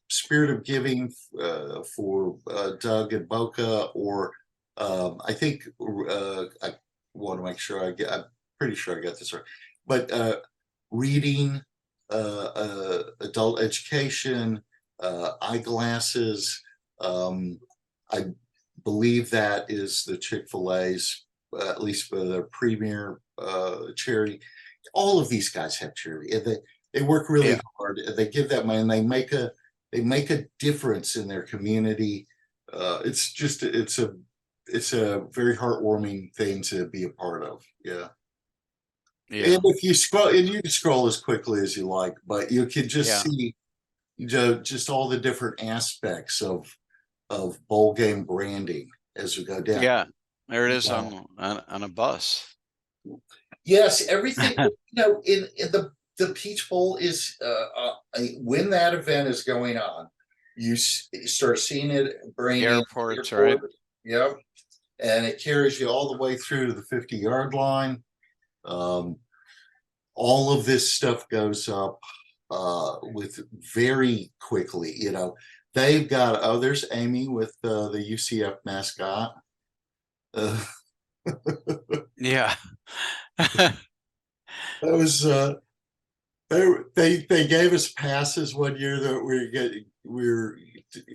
spirit of giving for Doug and Boca, or I think I want to make sure I'm pretty sure I got this right, but reading, adult education, eyeglasses. I believe that is the Chick-fil-A's, at least for their premier charity. All of these guys have charity, and they work really hard. They give that money, and they make a difference in their community. It's a very heartwarming thing to be a part of. Yeah. And if you scroll, and you can scroll as quickly as you like, but you can just see just all the different aspects of bowl game branding as we go down. Yeah, there it is Wow. on a bus. Yes, everything, in the Peach Bowl is when that event is going on, you start seeing it branding at the Airports, right? airport. Yep. And it carries you all the way through to the 50-yard line. Um, all of this stuff goes up with very quickly. They've got, oh, there's Amy with the UCF mascot. Uh, Yeah. that was they gave us passes one year that we were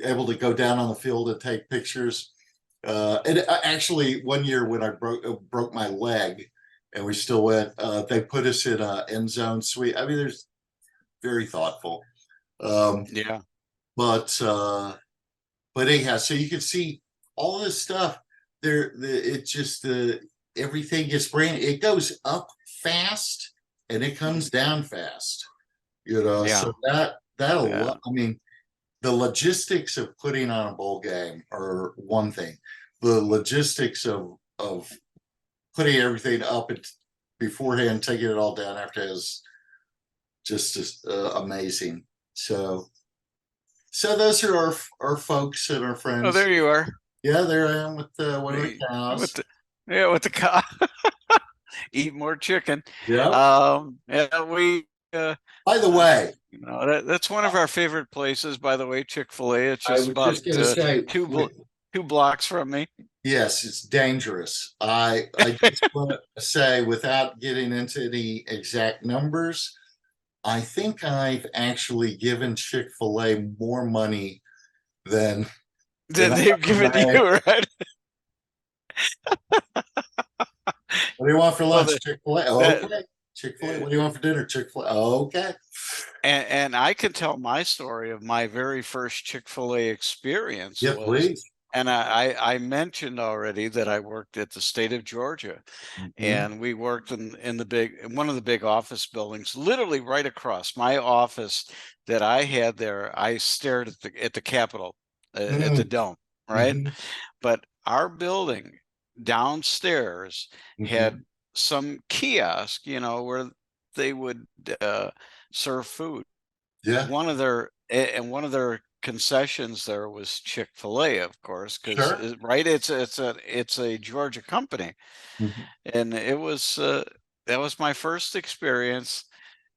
able to go down on the field and take pictures. And actually, one year when I broke my leg, and we still went, they put us in a end zone suite. I mean, there's very thoughtful. Um, Yeah. but anyhow, so you can see all this stuff there. It just everything gets branded. It goes up fast and it comes down fast. Yeah. So that'll. Yeah. I mean, the logistics of putting on a bowl game are one thing. The logistics of putting everything up and beforehand, taking it all down after is just amazing. So those are our folks and our Oh, friends. there you are. Yeah, there I am with one of the With cows. the yeah, with the cow. Eat more chicken. Yep. Yeah, we By the way, that's one of our favorite places, by the way, Chick-fil-A. It's I just was about just going to say, two blo 2 blocks from me. yes, it's dangerous. I just want to say, without getting into the exact numbers, I think I've actually given Chick-fil-A more money than than That I they've given to made. you, right? What do you want for Well, lunch? Chick-fil-A. that Okay. Chick-fil-A. What do you want for dinner? Chick-fil-A. Okay. and I can tell my story of my very first Chick-fil-A experience Yeah, was, please. and I mentioned already that I worked at the state of Georgia, Mhm. and we worked in one of the big office buildings, literally right across my office that I had there. I stared at the Capitol, at the Mhm. dome, right? Mhm. But our building downstairs had Mhm. some kiosk, where they would uh, serve food. Yeah, One of their concessions there was Chick-fil-A, of course, because sure. right, it's a Georgia company, Mhm. and that was my first experience.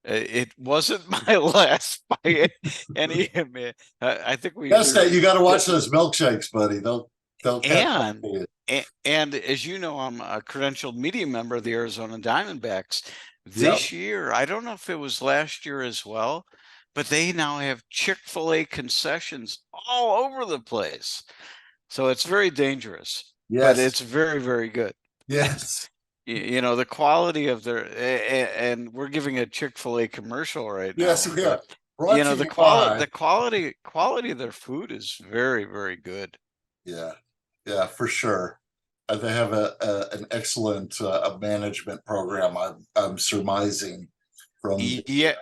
It wasn't my last by any means. I think Yes, we that were you got to watch those milkshakes, buddy. They'll catch up and to you. and as you know, I'm a credentialed media member of the Arizona Diamondbacks. Yep. This year, I don't know if it was last year as well, but they now have Chick-fil-A concessions all over the place. So it's very dangerous, but Yes. it's very, very good. Yes. The quality of and we're giving a Chick-fil-A commercial right Yes, now, we but are. Brought to the you quality by. the quality of their food is very, very good. Yeah. Yeah, for sure. They have an excellent management program. I'm surmising from the. Yeah,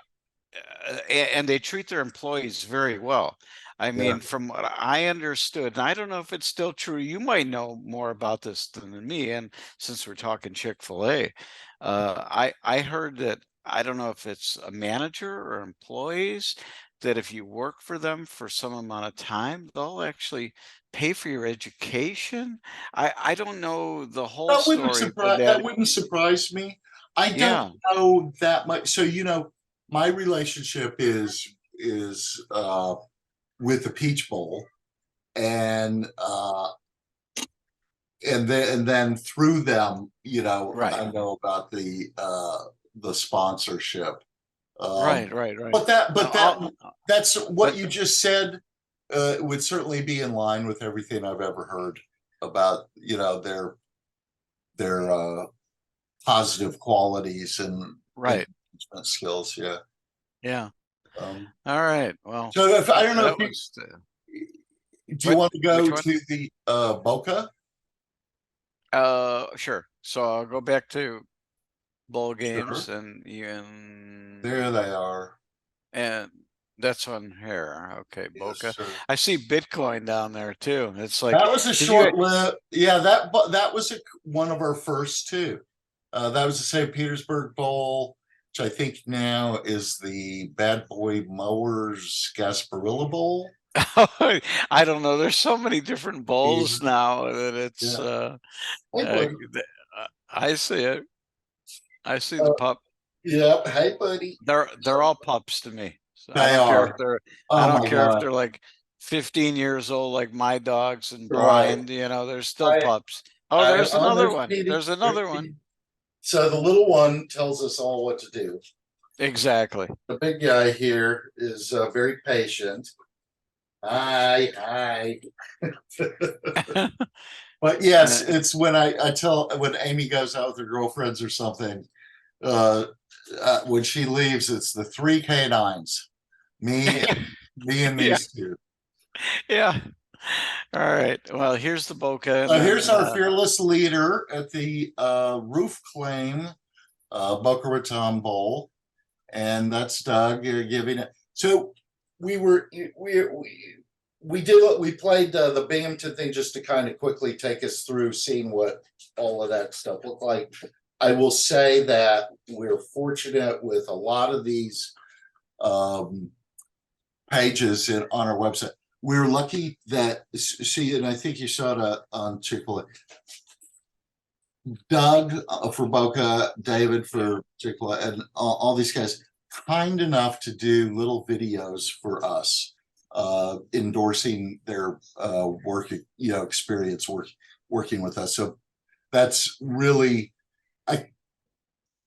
and they treat their employees very well. I Yeah. mean, from what I understood, and I don't know if it's still true, you might know more about this than me. And since we're talking Chick-fil-A, I heard that, I don't know if it's a manager or employees, that if you work for them for some amount of time, they'll actually pay for your education. I don't know the whole story, but That wouldn't surprise me. I don't yeah, know that much. So my relationship is with the Peach Bowl, and and then through them, right, I know about the sponsorship. Um, right. but that's what But you just said. Would certainly be in line with everything I've ever heard about their positive qualities and right, management skills. Yeah. yeah. Um, All right. Well, so if I don't know if that was do you what? want to Which go one? to the Boca? Sure. So I'll go back to bowl games Sure. and There they are. and That's on here. Okay, Yes, Boca. sir. I see Bitcoin down there too. It's like, That was a did you? short lived, yeah, that was one of our first two. That was the St. Petersburg Bowl, which I think now is the Bad Boy Mowers Gasparilla Bowl. I don't know. There's so many different Yeah. bowls now that it's Yeah. Hey, buddy. I see it. I see the Uh, pup. yeah. Hey, buddy. They're all pups to me. So I They don't care if are. they're I Oh don't my care if God. they're like 15 years old like my dogs and Right. blind, they're still I pups. Oh, I there's on another their one. feeding. There's another one. So the little one tells us all what to do. Exactly. The big guy here is very patient. Hi, hi. But yes, Uh, it's when I tell when Amy goes out with her girlfriends or something, uh, when she leaves, it's the three canines, me, me and yeah. these two. Yeah. All right. Well, here's the Boca and Here's then our fearless leader at the roof claim Boca Raton Bowl, and that's Doug giving it. So we were we did we played the Binghamton thing just to kind of quickly take us through seeing what all of that stuff looked like. I will say that we're fortunate with a lot of these um, pages on our website. We're lucky that see, and I think you saw it on Chick-fil-A. Doug for Boca, David for Chick-fil-A, and all these guys kind enough to do little videos for us, endorsing their work, experience working with us. So that's really, I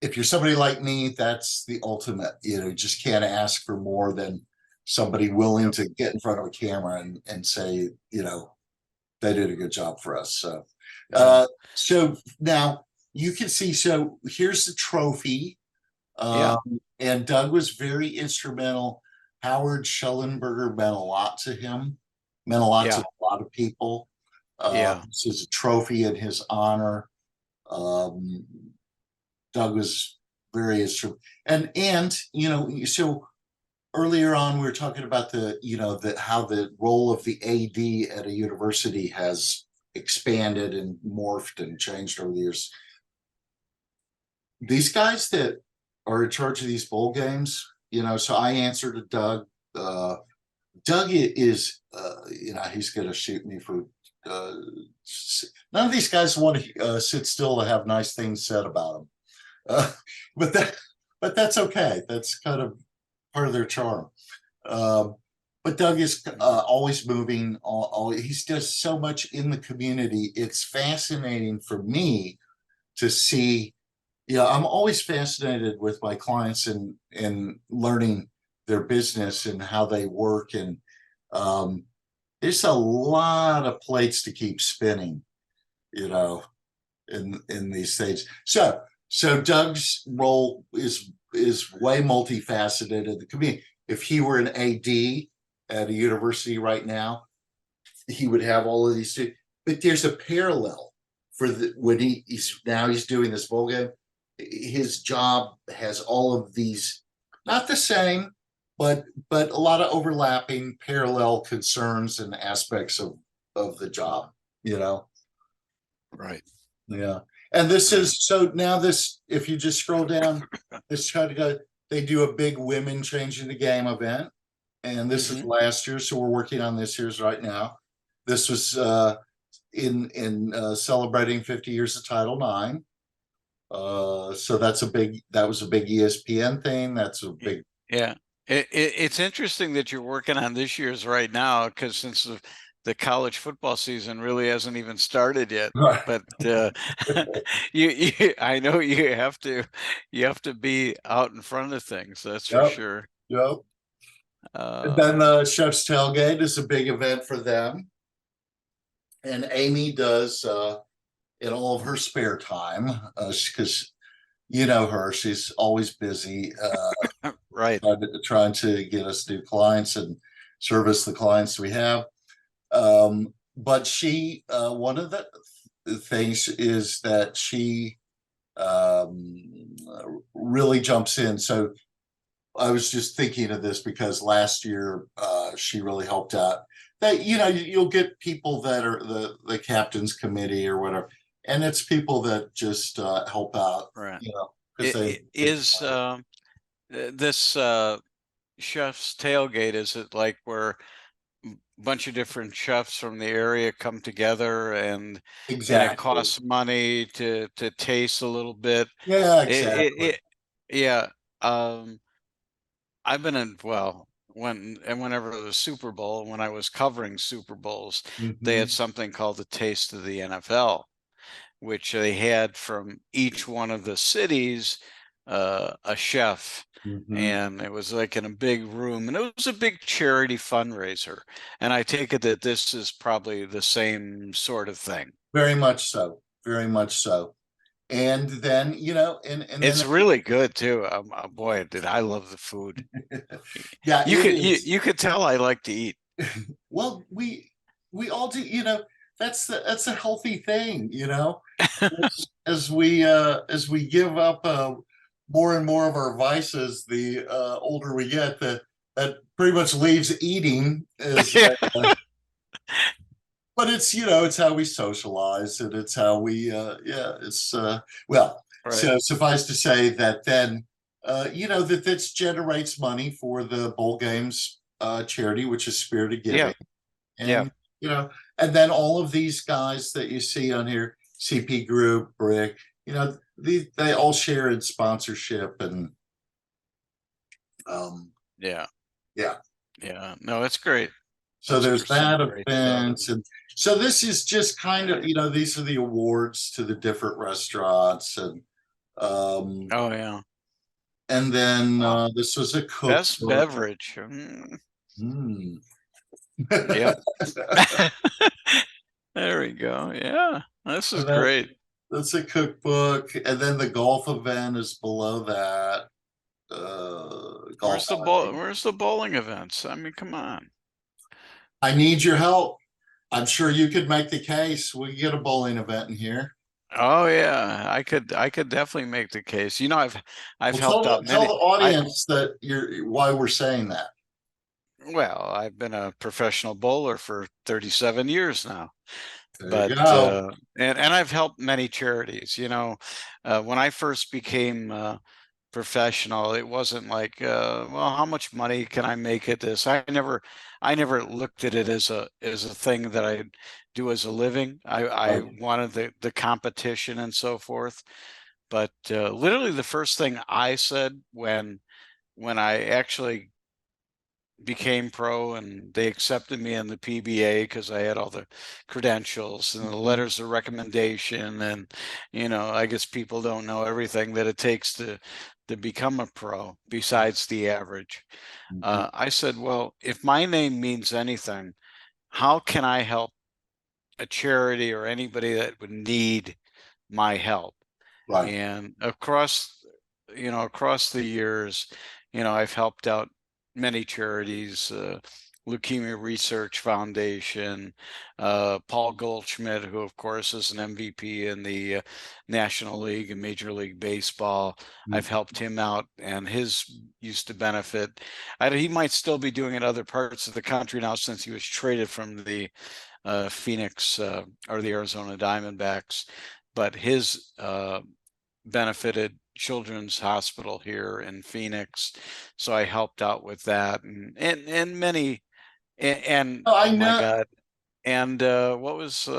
if you're somebody like me, that's the ultimate. Just can't ask for more than somebody willing to get in front of a camera and say, they did a good job for us. So, yeah. so now you can see. So here's the trophy, Yeah. and Doug was very instrumental. Howard Schellenberger meant a lot to him, meant a lot to Yeah. a lot of people. Yeah. This is a trophy in his honor. Um, Doug was very instrumental, and so earlier on we were talking about how the role of the AD at a university has expanded and morphed and changed over the years. These guys that are in charge of these bowl games, so I answer to Doug. Doug is, he's going to shoot me for. Uh, None of these guys want to sit still to have nice things said about them, but that's okay. That's kind of part of their charm. Um, but Doug is always moving. He's does so much in the community. It's fascinating for me to see. Yeah, I'm always fascinated with my clients and learning their business and how they work. And um, there's a lot of plates to keep spinning, you know, in these things. So Doug's role is way multifaceted in the community. If he were an AD at a university right now, he would have all of these. But there's a parallel for when he's doing this bowl game. His job has all of these, not the same, but a lot of overlapping parallel concerns and aspects of the job. You know, Right. yeah. And this Right. is so now this, if you just scroll down, this try to go, they do a big women changing the game event. And this is Hmm. last year. So we're working on this year's right now. This was in celebrating 50 years of Title IX. So that was a big ESPN thing. That's a big Yeah. It's interesting that you're working on this year's right now because since the college football season really hasn't even started yet. right. But I know you have to be out in front of things. That's for Yep. sure. Yep. And Uh, then Chef's Tailgate is a big event for them. And Amy does in all of her spare time, because you know her, she's always busy right. trying to get us new clients and service the clients we have. But she, one of the things is that she really jumps in. So I was just thinking of this because last year she really helped out. That you'll get people that are the captain's committee or whatever, and it's people that just help out, Right. because they Is this chef's tailgate, is it like where a bunch of different chefs from the area come together and it exactly. costs money to taste a little bit? Yeah, It, exactly. it yeah. Um I've been in, well, whenever the Super Bowl, when I was covering Super Bowls, they had Hmm. something called the Taste of the NFL, which they had from each one of the cities, a chef, Hmm. and it was like in a big room, and it was a big charity fundraiser. And I take it that this is probably the same sort of thing. Very much so. Very much so. And then and then It's really good too. Boy, did I love the food. yeah, it is. You could tell I like to eat. Well, we all do. That's a healthy thing. As we give up more and more of our vices, the older we get, that pretty much leaves eating as. But it's how we socialize, and it's how we yeah it's well, Right. so suffice to say that then that this generates money for the bowl games charity, which is Spirit of Yeah. Giving. Yeah. And and then all of these guys that you see on here, CP Group, Brick, they all share in sponsorship, and um Yeah. yeah. Yeah. No, it's great. So That's there's some that great stuff. event. And so this is just kind of, these are the awards to the different restaurants. Um Oh yeah. and then Wow. this was a Best cookbook. beverage. Mm, Hmm. yep. There we go. Yeah. This is And that, great. that's a cookbook. And then the golf event is below that. Golf outing. Where's the bowling events? I mean, come on. I need your help. I'm sure you could make the case. We could get a bowling event in here. Oh yeah. I could definitely make the case. I've Well, helped out tell many. the I audience that you're why we're saying that. Well, I've been a professional bowler for 37 years now. There you But go. and I've helped many charities. When I first became professional, it wasn't like, well, how much money can I make at this? I never looked at it as a thing that I do as a living. I Right. wanted the competition and so forth. But literally, the first thing I said when I actually became pro and they accepted me in the PBA because I had all the credentials and the Mhm. letters of recommendation, and I guess people don't know everything that it takes to become a pro besides the average. Mhm. I said, well, if my name means anything, how can I help a charity or anybody that would need my help? Right. And across the years, I've helped out many charities, Leukemia Research Foundation, Paul Goldschmidt, who of course is an MVP in the National League and Major League Baseball. I've Mhm. helped him out, and his used to benefit. He might still be doing it in other parts of the country now since he was traded from the Phoenix or the Arizona Diamondbacks, but his benefited Children's Hospital here in Phoenix, so I helped out with that, and many, and Oh, I oh my know. God, and what was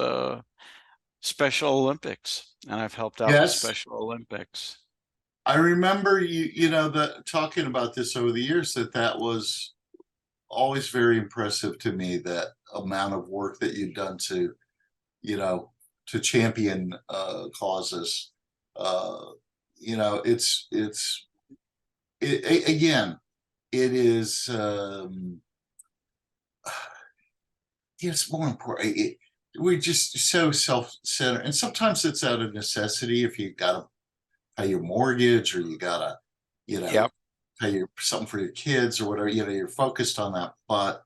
Special Olympics, and I've helped out with Yes, Special Olympics. I remember that talking about this over the years, that was always very impressive to me, that amount of work that you've done you know, to champion causes. Uh, again, it is it's more important. We're just so self-centered, and sometimes it's out of necessity. If you got to pay your mortgage, or you gotta, you know, Yep. pay something for your kids or whatever, you're focused on that. But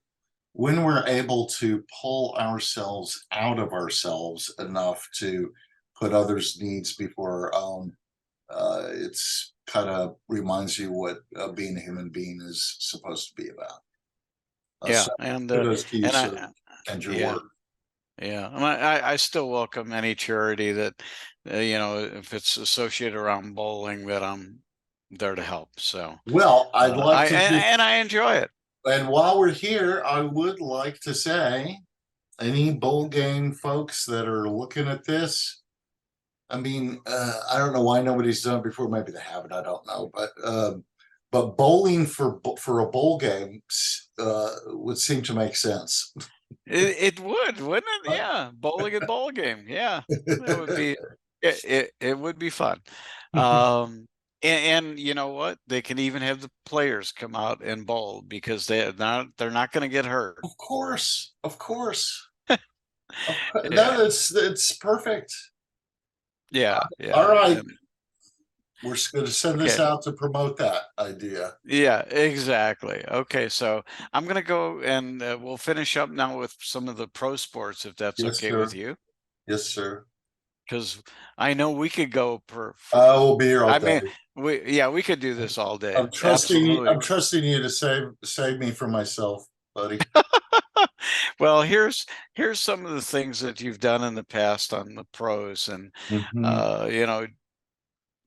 when we're able to pull ourselves out of ourselves enough to put others' needs before our own, It's kind of reminds you what being a human being is supposed to be about. Yeah, So kudos to you, and sir, I and your yeah. work. Yeah, and I still welcome any charity that, if it's associated around bowling, that I'm there to help. So, Well, I'd like to just, and I enjoy it. and while we're here, I would like to say, any bowl game folks that are looking at this, I mean, I don't know why nobody's done it before. Maybe they haven't. I don't know, but bowling for a bowl game would seem to make sense. It would, wouldn't it? Yeah, bowling and bowl game. Yeah, that would be it would be fun. Um, and you know what? They can even have the players come out and bowl because they're not going to get hurt. Of course, of course. No, Yeah, that's perfect. yeah, All yeah. right, And we're going to send this okay. out to promote that idea. Yeah, exactly. Okay, so I'm gonna go and we'll finish up now with some of the pro sports if that's Yes, okay with sir. you, Yes, sir. because I know we could go I will be here all I day. mean, we could do this all day. I'm trusting you. Absolutely. I'm trusting you to save me from myself, buddy. Well, here's some of the things that you've done in the past on the pros, and Mhm. you know,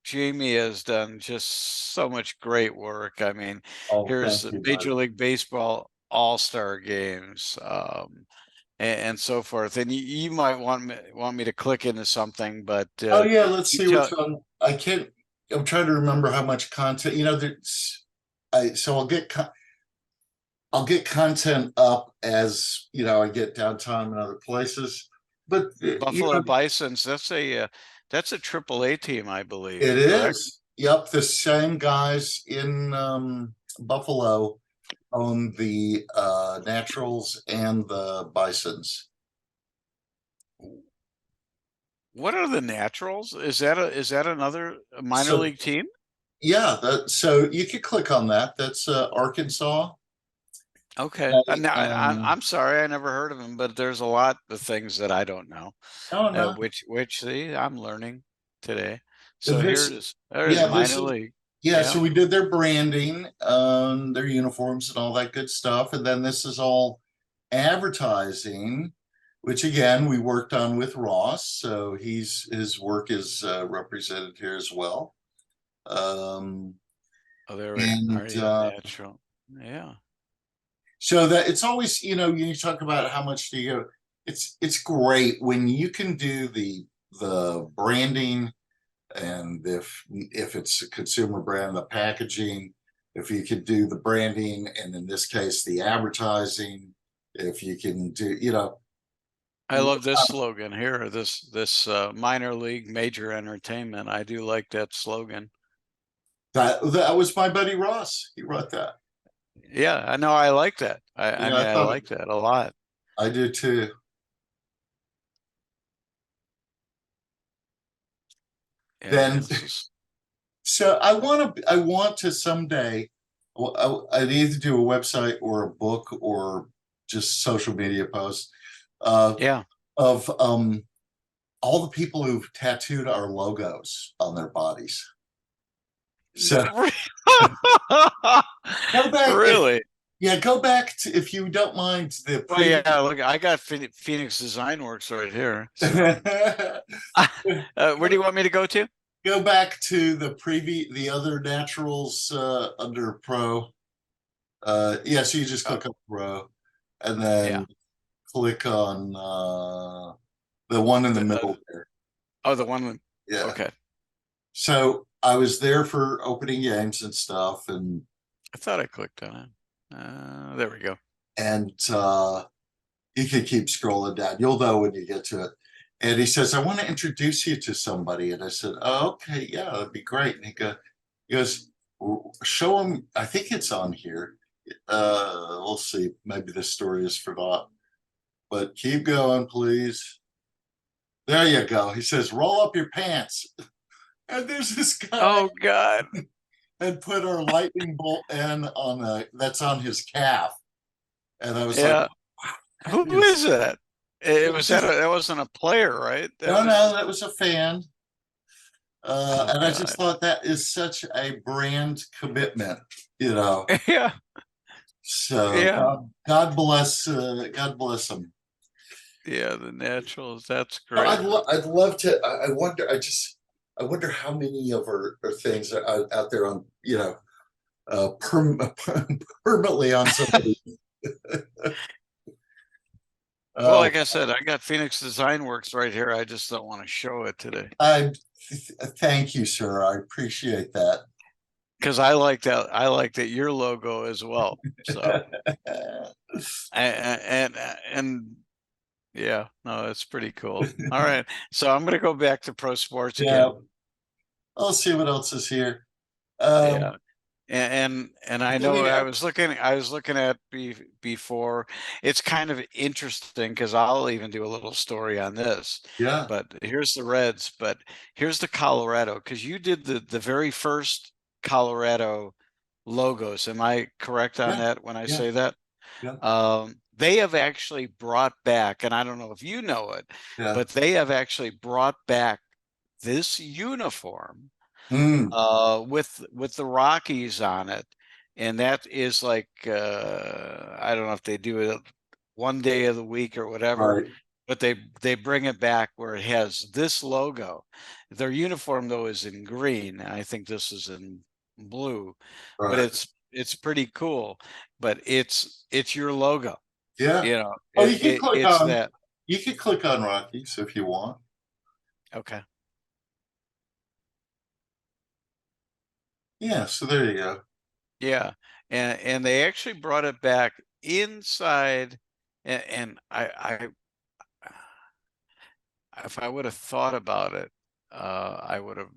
Jamie has done just so much great work. I mean, Oh, here's thank the you, Major buddy. League Baseball All-Star games. And so forth. And you might want me to click into something, but Oh yeah, let's you see tell. which one. I can't. I'm trying to remember how much content. There's. So I'll get content up as I get downtime in other places. But Buffalo Bisons. That's a triple A team, I believe. it Correct? is. Yep, the same guys in Buffalo own the Naturals and the Bisons. What are the Naturals? Is that another minor So league team? yeah, so you could click on that. That's Arkansas. Okay. Now, And I'm sorry, I never heard of them, but there's a lot of things that I don't know. oh no, Which see, I'm learning today. So this there's yeah, this minor is league. yeah. So Yeah. we did their branding, their uniforms, and all that good stuff. And then this is all advertising, which again we worked on with Ross. So his work is represented here as well. Um, Oh, there we and are. Yeah, natural. Yeah. So that it's always, you talk about how much do you go. It's great when you can do the branding, and if it's a consumer brand, the packaging, if you could do the branding, and in this case the advertising, if you can do, I love this slogan here. This minor league major entertainment. I do like that slogan. that was my buddy Ross. He wrote that. Yeah, I know. I like that. I Yeah, mean, I I thought like that a lot. I do too. Yeah, Then this is so I want to someday. Well, I'd either do a website or a book or just social media posts uh, yeah. of all the people who've tattooed our logos on their bodies. So go back if Really? yeah, go back to, if you don't mind, the Well, previous. yeah. Look, I got Phoenix Design Works right here. So, where do you want me to go to? Go back to the other naturals under pro. Yeah, so you just Oh, click on pro and yeah. then click on the one in the The, middle there. oh, the one. Yeah. Okay. So I was there for opening games and stuff, I thought I clicked on it. There we go. and you can keep scrolling down. You'll know when you get to it. And he says, "I want to introduce you to somebody." And I said, "Oh, okay, yeah, that'd be great." And he goes, "Show him. I think it's on here. We'll see. Maybe this story is forgot, but keep going, please." There you go. He says, "Roll up your pants." And there's this guy Oh God. and put our lightning bolt N on that's on his calf. And I was like, Yeah. that Who is is that? It it was just that wasn't a player, right? That no, no, was that was a fan. Oh And I just God. thought that is such a brand commitment, you know. Yeah. So Yeah. God bless them. Yeah. The naturals. That's No, great. I'd love to. I wonder. I wonder how many of our things are out there on, permanently on somebody. Well, Oh, like I said, I got Phoenix Design Works right here. I just don't want to show it today I thank you, sir. I appreciate that. because I like that. I like that your logo as well. So and yeah, no, it's pretty cool. All right, so I'm gonna go back to pro sports Yeah, again. I'll see what else is here. Yeah, and I I know mean, I was looking at before. It's kind of interesting because I'll even do a little story on this. yeah, But here's the Reds, but here's the Colorado because you did the very first Colorado logos. Am I correct on yeah, that when I yeah, say that? yeah, They have actually brought back, and I don't know if you know it, yeah. but they have actually brought back this uniform Mm, with the Rockies on it, and that is like I don't know if they do it one day of the week or whatever, right, but they bring it back where it has this logo. Their uniform though is in green, and I think this is in blue, but right. it's pretty cool. But it's your logo, Yeah. you know. Oh, you can click It's on that. Rockies if you want. Okay. Yeah, so there you go. Yeah, and they actually brought it back inside, and if I would have thought about it, I would have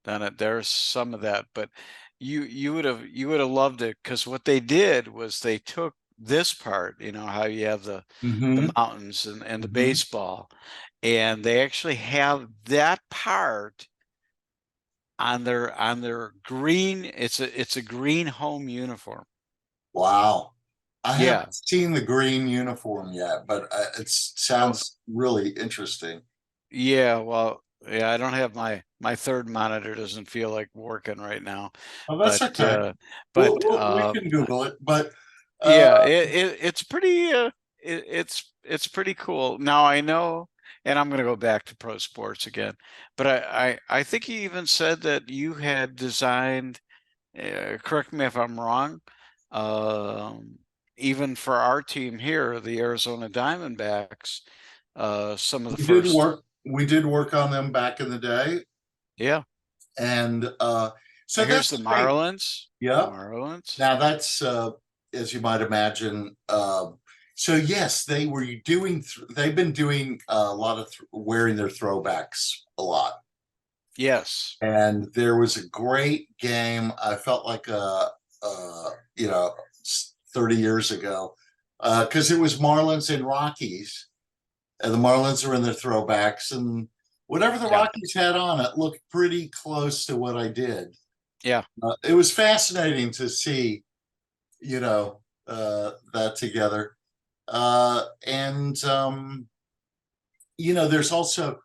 done it. There's some of that, but you would have loved it because what they did was they took this part, you know, how you have the Hmm. mountains and the Hmm. baseball, and they actually have that part on their green. It's a green home uniform. Wow. I Yeah. haven't seen the green uniform yet, but it Oh, sounds really interesting. yeah, well, yeah, I don't have my third monitor doesn't feel like working right now, Oh, that's but okay. We can I- Google it, but uh, yeah, it's pretty it's pretty cool. Now I know, and I'm gonna go back to pro sports again, but I think you even said that you had designed, correct me if I'm wrong, um, even for our team here, the Arizona Diamondbacks, some of the first, we did work on them back in the day, yeah. and so Here's the that's great. Marlins. Yep. Marlins. Now that's as you might imagine. So yes, they've been doing a lot of wearing their throwbacks a lot. Yes. And there was a great game. I felt like uh, you know 30 years ago because it was Marlins and Rockies, and the Marlins were in their throwbacks, and whatever the Yeah. Rockies had on it looked pretty close to what I did. Yeah. It was fascinating to see, that together. And there's also,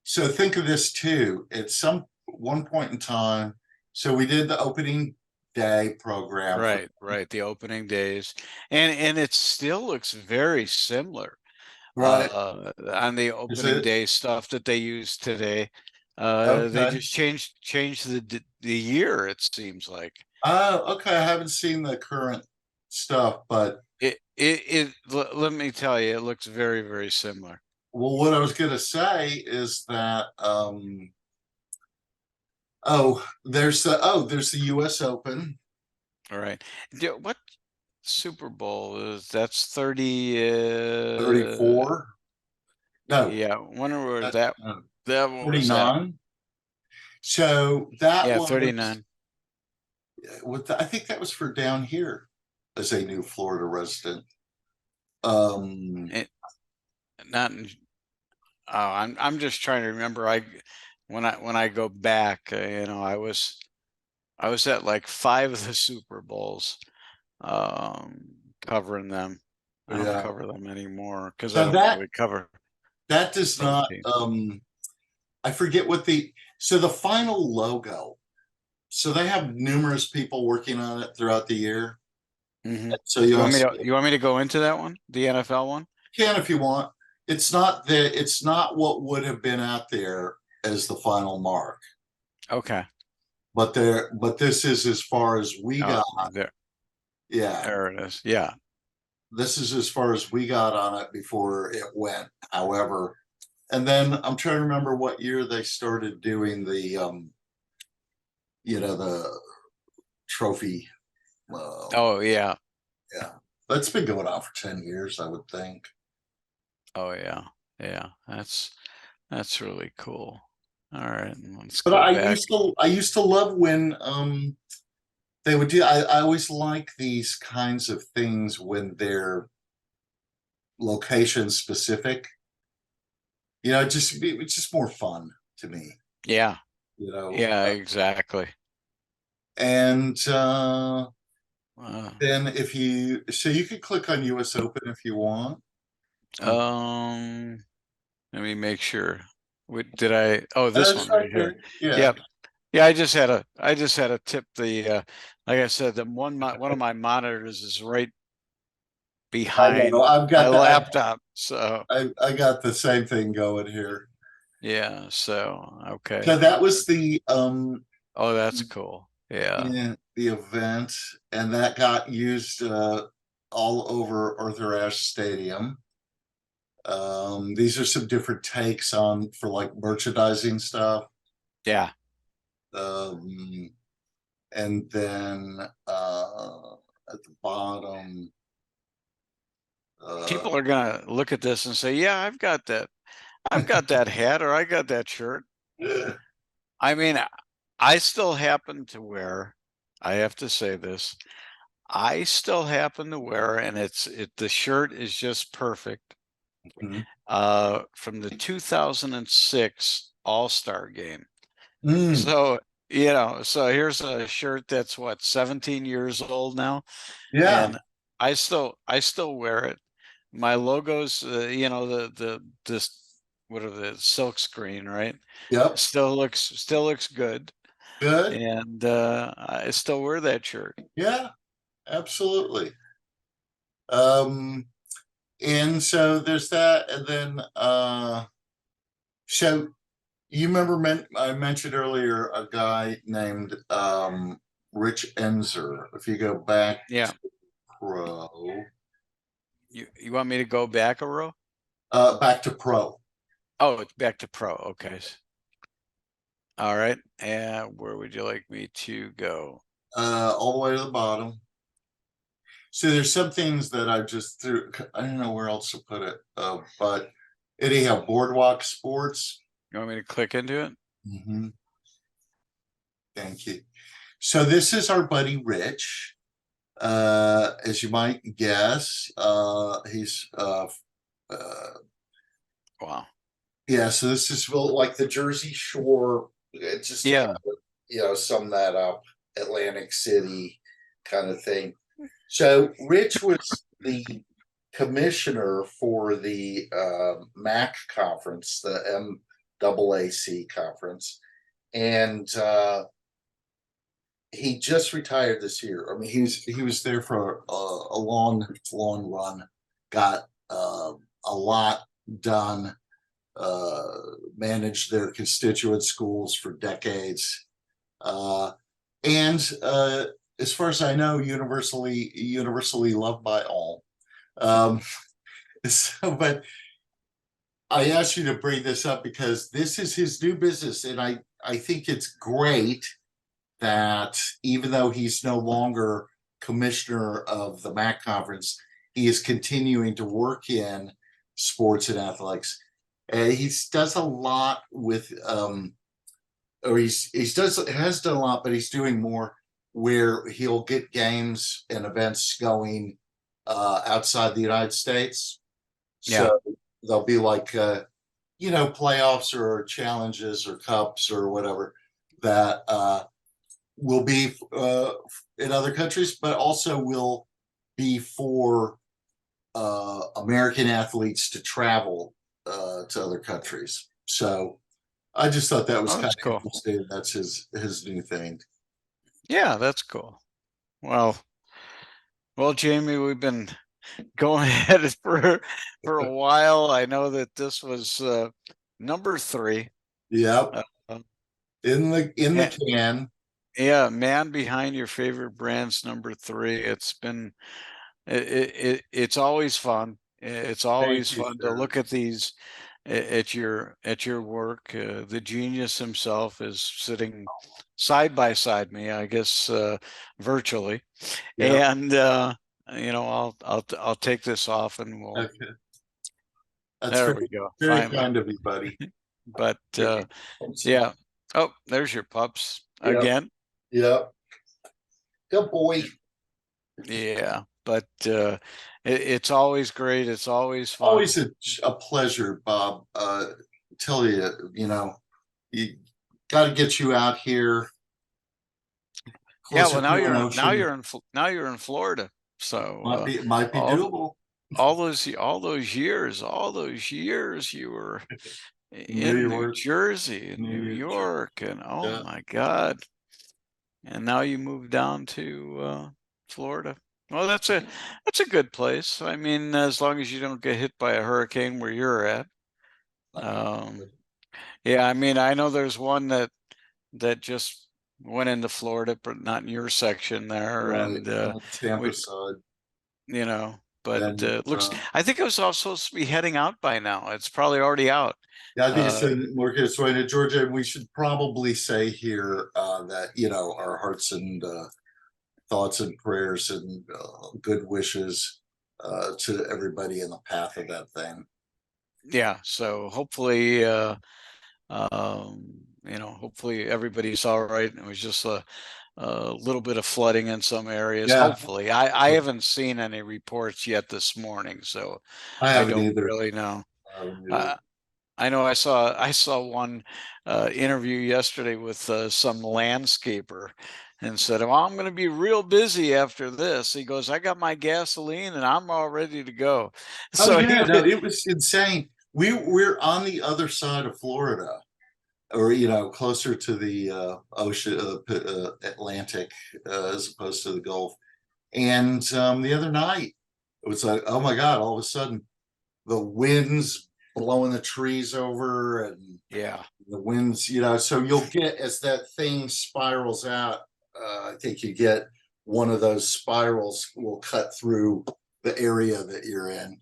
so think of this too. At some one point in time, so we did the opening day program for, Right. Right. The opening days, and it still looks very similar right? on the Is opening it day stuff that they use today. They okay? just changed the year. It seems like Okay. I haven't seen the current stuff, but let me tell you, it looks very very similar. well, what I was going to say is that there's the U.S. Open. All right. What Super Bowl is that's 30 34. No, yeah, wonder where that, that one was that. 39. So that Yeah, was 39. I think that was for down here as a new Florida resident. It, not in, oh, I'm just trying to remember. When I go back, I was at like five of the Super Bowls, um, covering them. I don't yeah. cover them anymore because I So don't really cover that does both not teams. I forget what so the final logo. So they have numerous people working on it throughout the year. Hmm. So you also You want me to go into that one, the NFL one? can if you want. It's not what would have been out there as the final mark, Okay. but this is as far as we Oh, got. there, Yeah, there it is. Yeah. this is as far as we got on it before it went. However, and then I'm trying to remember what year they started doing the trophy. Oh, yeah. Yeah, that's been going on for 10 years, I would think. Oh, yeah. Yeah. That's really cool. All right. Let's But go back. I used to love when they would do I always like these kinds of things when they're location specific. It's just more fun to me, Yeah. you know. Yeah, exactly. And Uh, then if you so you could click on US Open if you want. Um, um, let me make sure. Did I? Oh, this that's one right right here. there. Yeah. Yep. Yeah, I just had to tip the like I said, one of my monitors is right I know. behind my laptop. So I got the same thing going here. yeah, so So okay. that was the Oh, that's cool. Yeah. yeah, the event, and that got used all over Arthur Ashe Stadium. These are some different takes on for like merchandising stuff. Yeah. Um, and then at the bottom, uh, People are gonna look at this and say, "Yeah, I've got that. I've got that hat or I got that shirt." I mean, I still happen to wear, I have to say this, I still happen to wear, and the shirt is just perfect. From the 2006 All-Star game. mm, So, so here's a shirt that's what, 17 years old now, yeah, and I still wear it. My logos, the this what are the silk screen, right? yep, Still looks good, good, and I still wear that shirt. yeah, absolutely. Um, and so there's that, and then so you remember I mentioned earlier a guy named Rich Enzer. If you go back Yeah. to pro, You want me to go back a row? back to pro, Oh, it's back to pro. Okay. All right. And where would you like me to go? all the way to the bottom. So there's some things that I just threw. I don't know where else to put it, but anyhow, Boardwalk Sports. You want me to click into it? Mhm. Thank you. So this is our buddy Rich. As you might guess, he's uh, Wow. yeah. So this is like the Jersey Shore. Just to kind Yeah. of sum that up, Atlantic City kind of thing. So Rich was the commissioner for the MAC conference, the MAAC conference, and he just retired this year. I mean, he was there for a long run, got a lot done, uh, managed their constituent schools for decades, uh, and as far as I know, universally loved by all. Um, so, but I asked you to bring this up because this is his new business, and I think it's great that even though he's no longer commissioner of the MAC conference, he is continuing to work in sports and athletics. He does a lot with, or he's does has done a lot, but he's doing more where he'll get games and events going outside the United States. Yeah. So they'll be like playoffs or challenges or cups or whatever that will be in other countries, but also will be for American athletes to travel to other countries. So I just thought that was Oh, kind that's of cool. interesting. That's his new thing. Yeah, that's cool. Well, well, Jamie, we've been going at it for a while. I know that this was number three. Yep, Uh, in the yeah, can. yeah, man behind your favorite brands, number three. It's been it's always fun. It's Thank always you, fun to sir. look at these at your work. The genius himself is sitting side by side me, I guess, virtually. Yep. And I'll take this off and we'll. Okay. That's There we go. very Finally. kind of you, buddy. But Awesome. yeah. Oh, there's your pups Yep. again. Yep. Good boy. Yeah. But it's always great. It's always fun. Always a pleasure, Bob. Tell you, you got to get you out here Yeah. closer Well, to an ocean. now you're in Florida. Might So be all doable. all those years you were New in New York, Jersey and New New Jersey. York, and oh Yeah. my God. And now you moved down to Florida. Well, that's a good place. I mean, as long as you don't get hit by a hurricane where you're at. Um, yeah, I mean, I know there's one that just went into Florida, but not in your section there, Right. and Tampa we, side. you know, but And looks. I think it was all supposed to be heading out by now. It's probably already out. yeah, I think it's Uh, in Marcus Way to Georgia. And we should probably say here that, our hearts and thoughts and prayers and good wishes to everybody in the path of that thing. yeah. So hopefully, hopefully everybody's all right. It was just a little bit of flooding in some areas. Yeah, Hopefully, I haven't seen any reports yet this morning, so I I haven't don't either. really know. I haven't either. Uh, I know I saw one interview yesterday with some landscaper, and said, "Well, I'm going to be real busy after this." He goes, "I got my gasoline and I'm all ready to go." Oh So he yeah, no, was, it was insane. We're on the other side of Florida, or closer to the ocean, Atlantic, as opposed to the Gulf. And the other night, it was like, oh my God! All of a sudden, the winds blowing the trees over, and yeah, the winds, so you'll get as that thing spirals out. I think you get one of those spirals will cut through the area that you're in.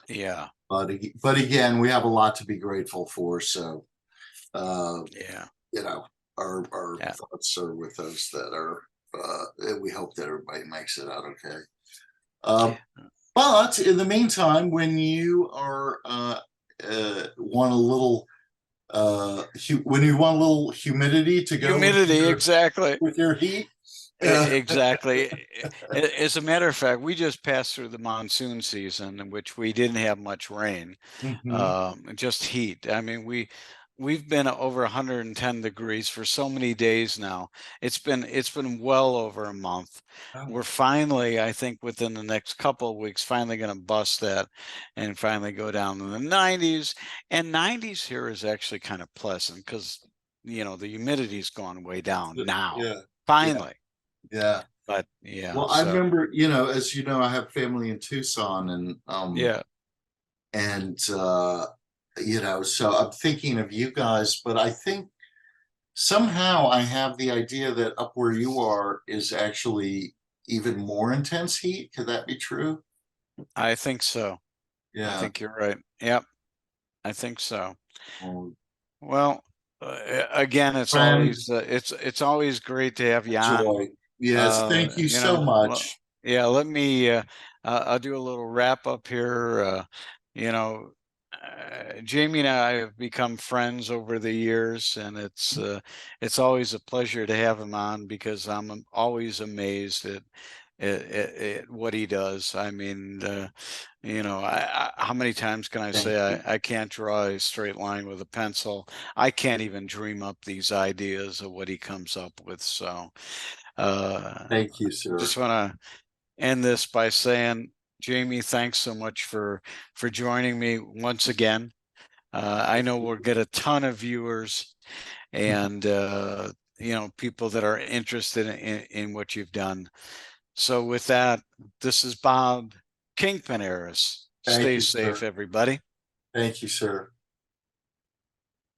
yeah, But again, we have a lot to be grateful for. So, uh, yeah, you know, our yeah. thoughts are with those that are. We hope that everybody makes it out okay. Um, but in the meantime, when you are want a little when you want a little humidity to go Humidity, exactly. with your heat. Exactly. As a matter of fact, we just passed through the monsoon season in which we didn't have much rain, Mhm. just heat. I mean, we've been over 110 degrees for so many days now. It's been well over a month. Oh, We're finally, I think, within the next couple of weeks, finally going to bust that and finally go down in the 90s. And 90s here is actually kind of pleasant because the humidity's gone way down now. yeah, yeah, Finally. yeah. But yeah, Well, I so remember, as I have family in Tucson, yeah, and so I'm thinking of you guys, but I think somehow I have the idea that up where you are is actually even more intense heat. Could that be true? I think so. I Yeah. think you're right. Yep, I think so. Um, Well, again, friend, it's always great to have you on. joy. Yes, thank you so Well, much. yeah, let me I'll do a little wrap up here. You know, Jamie and I have become friends over the years, and it's always a pleasure to have him on because I'm always amazed at what he does. I mean, how many times can I Thank say you. I can't draw a straight line with a pencil? I can't even dream up these ideas of what he comes up with. So, Thank you, sir. just want to end this by saying, Jamie, thanks so much for joining me once again. I know we'll get a ton of viewers and people that are interested in what you've done. So with that, this is Bob Kingpin Harris. Thank Stay you, safe, sir. everybody. Thank you, sir.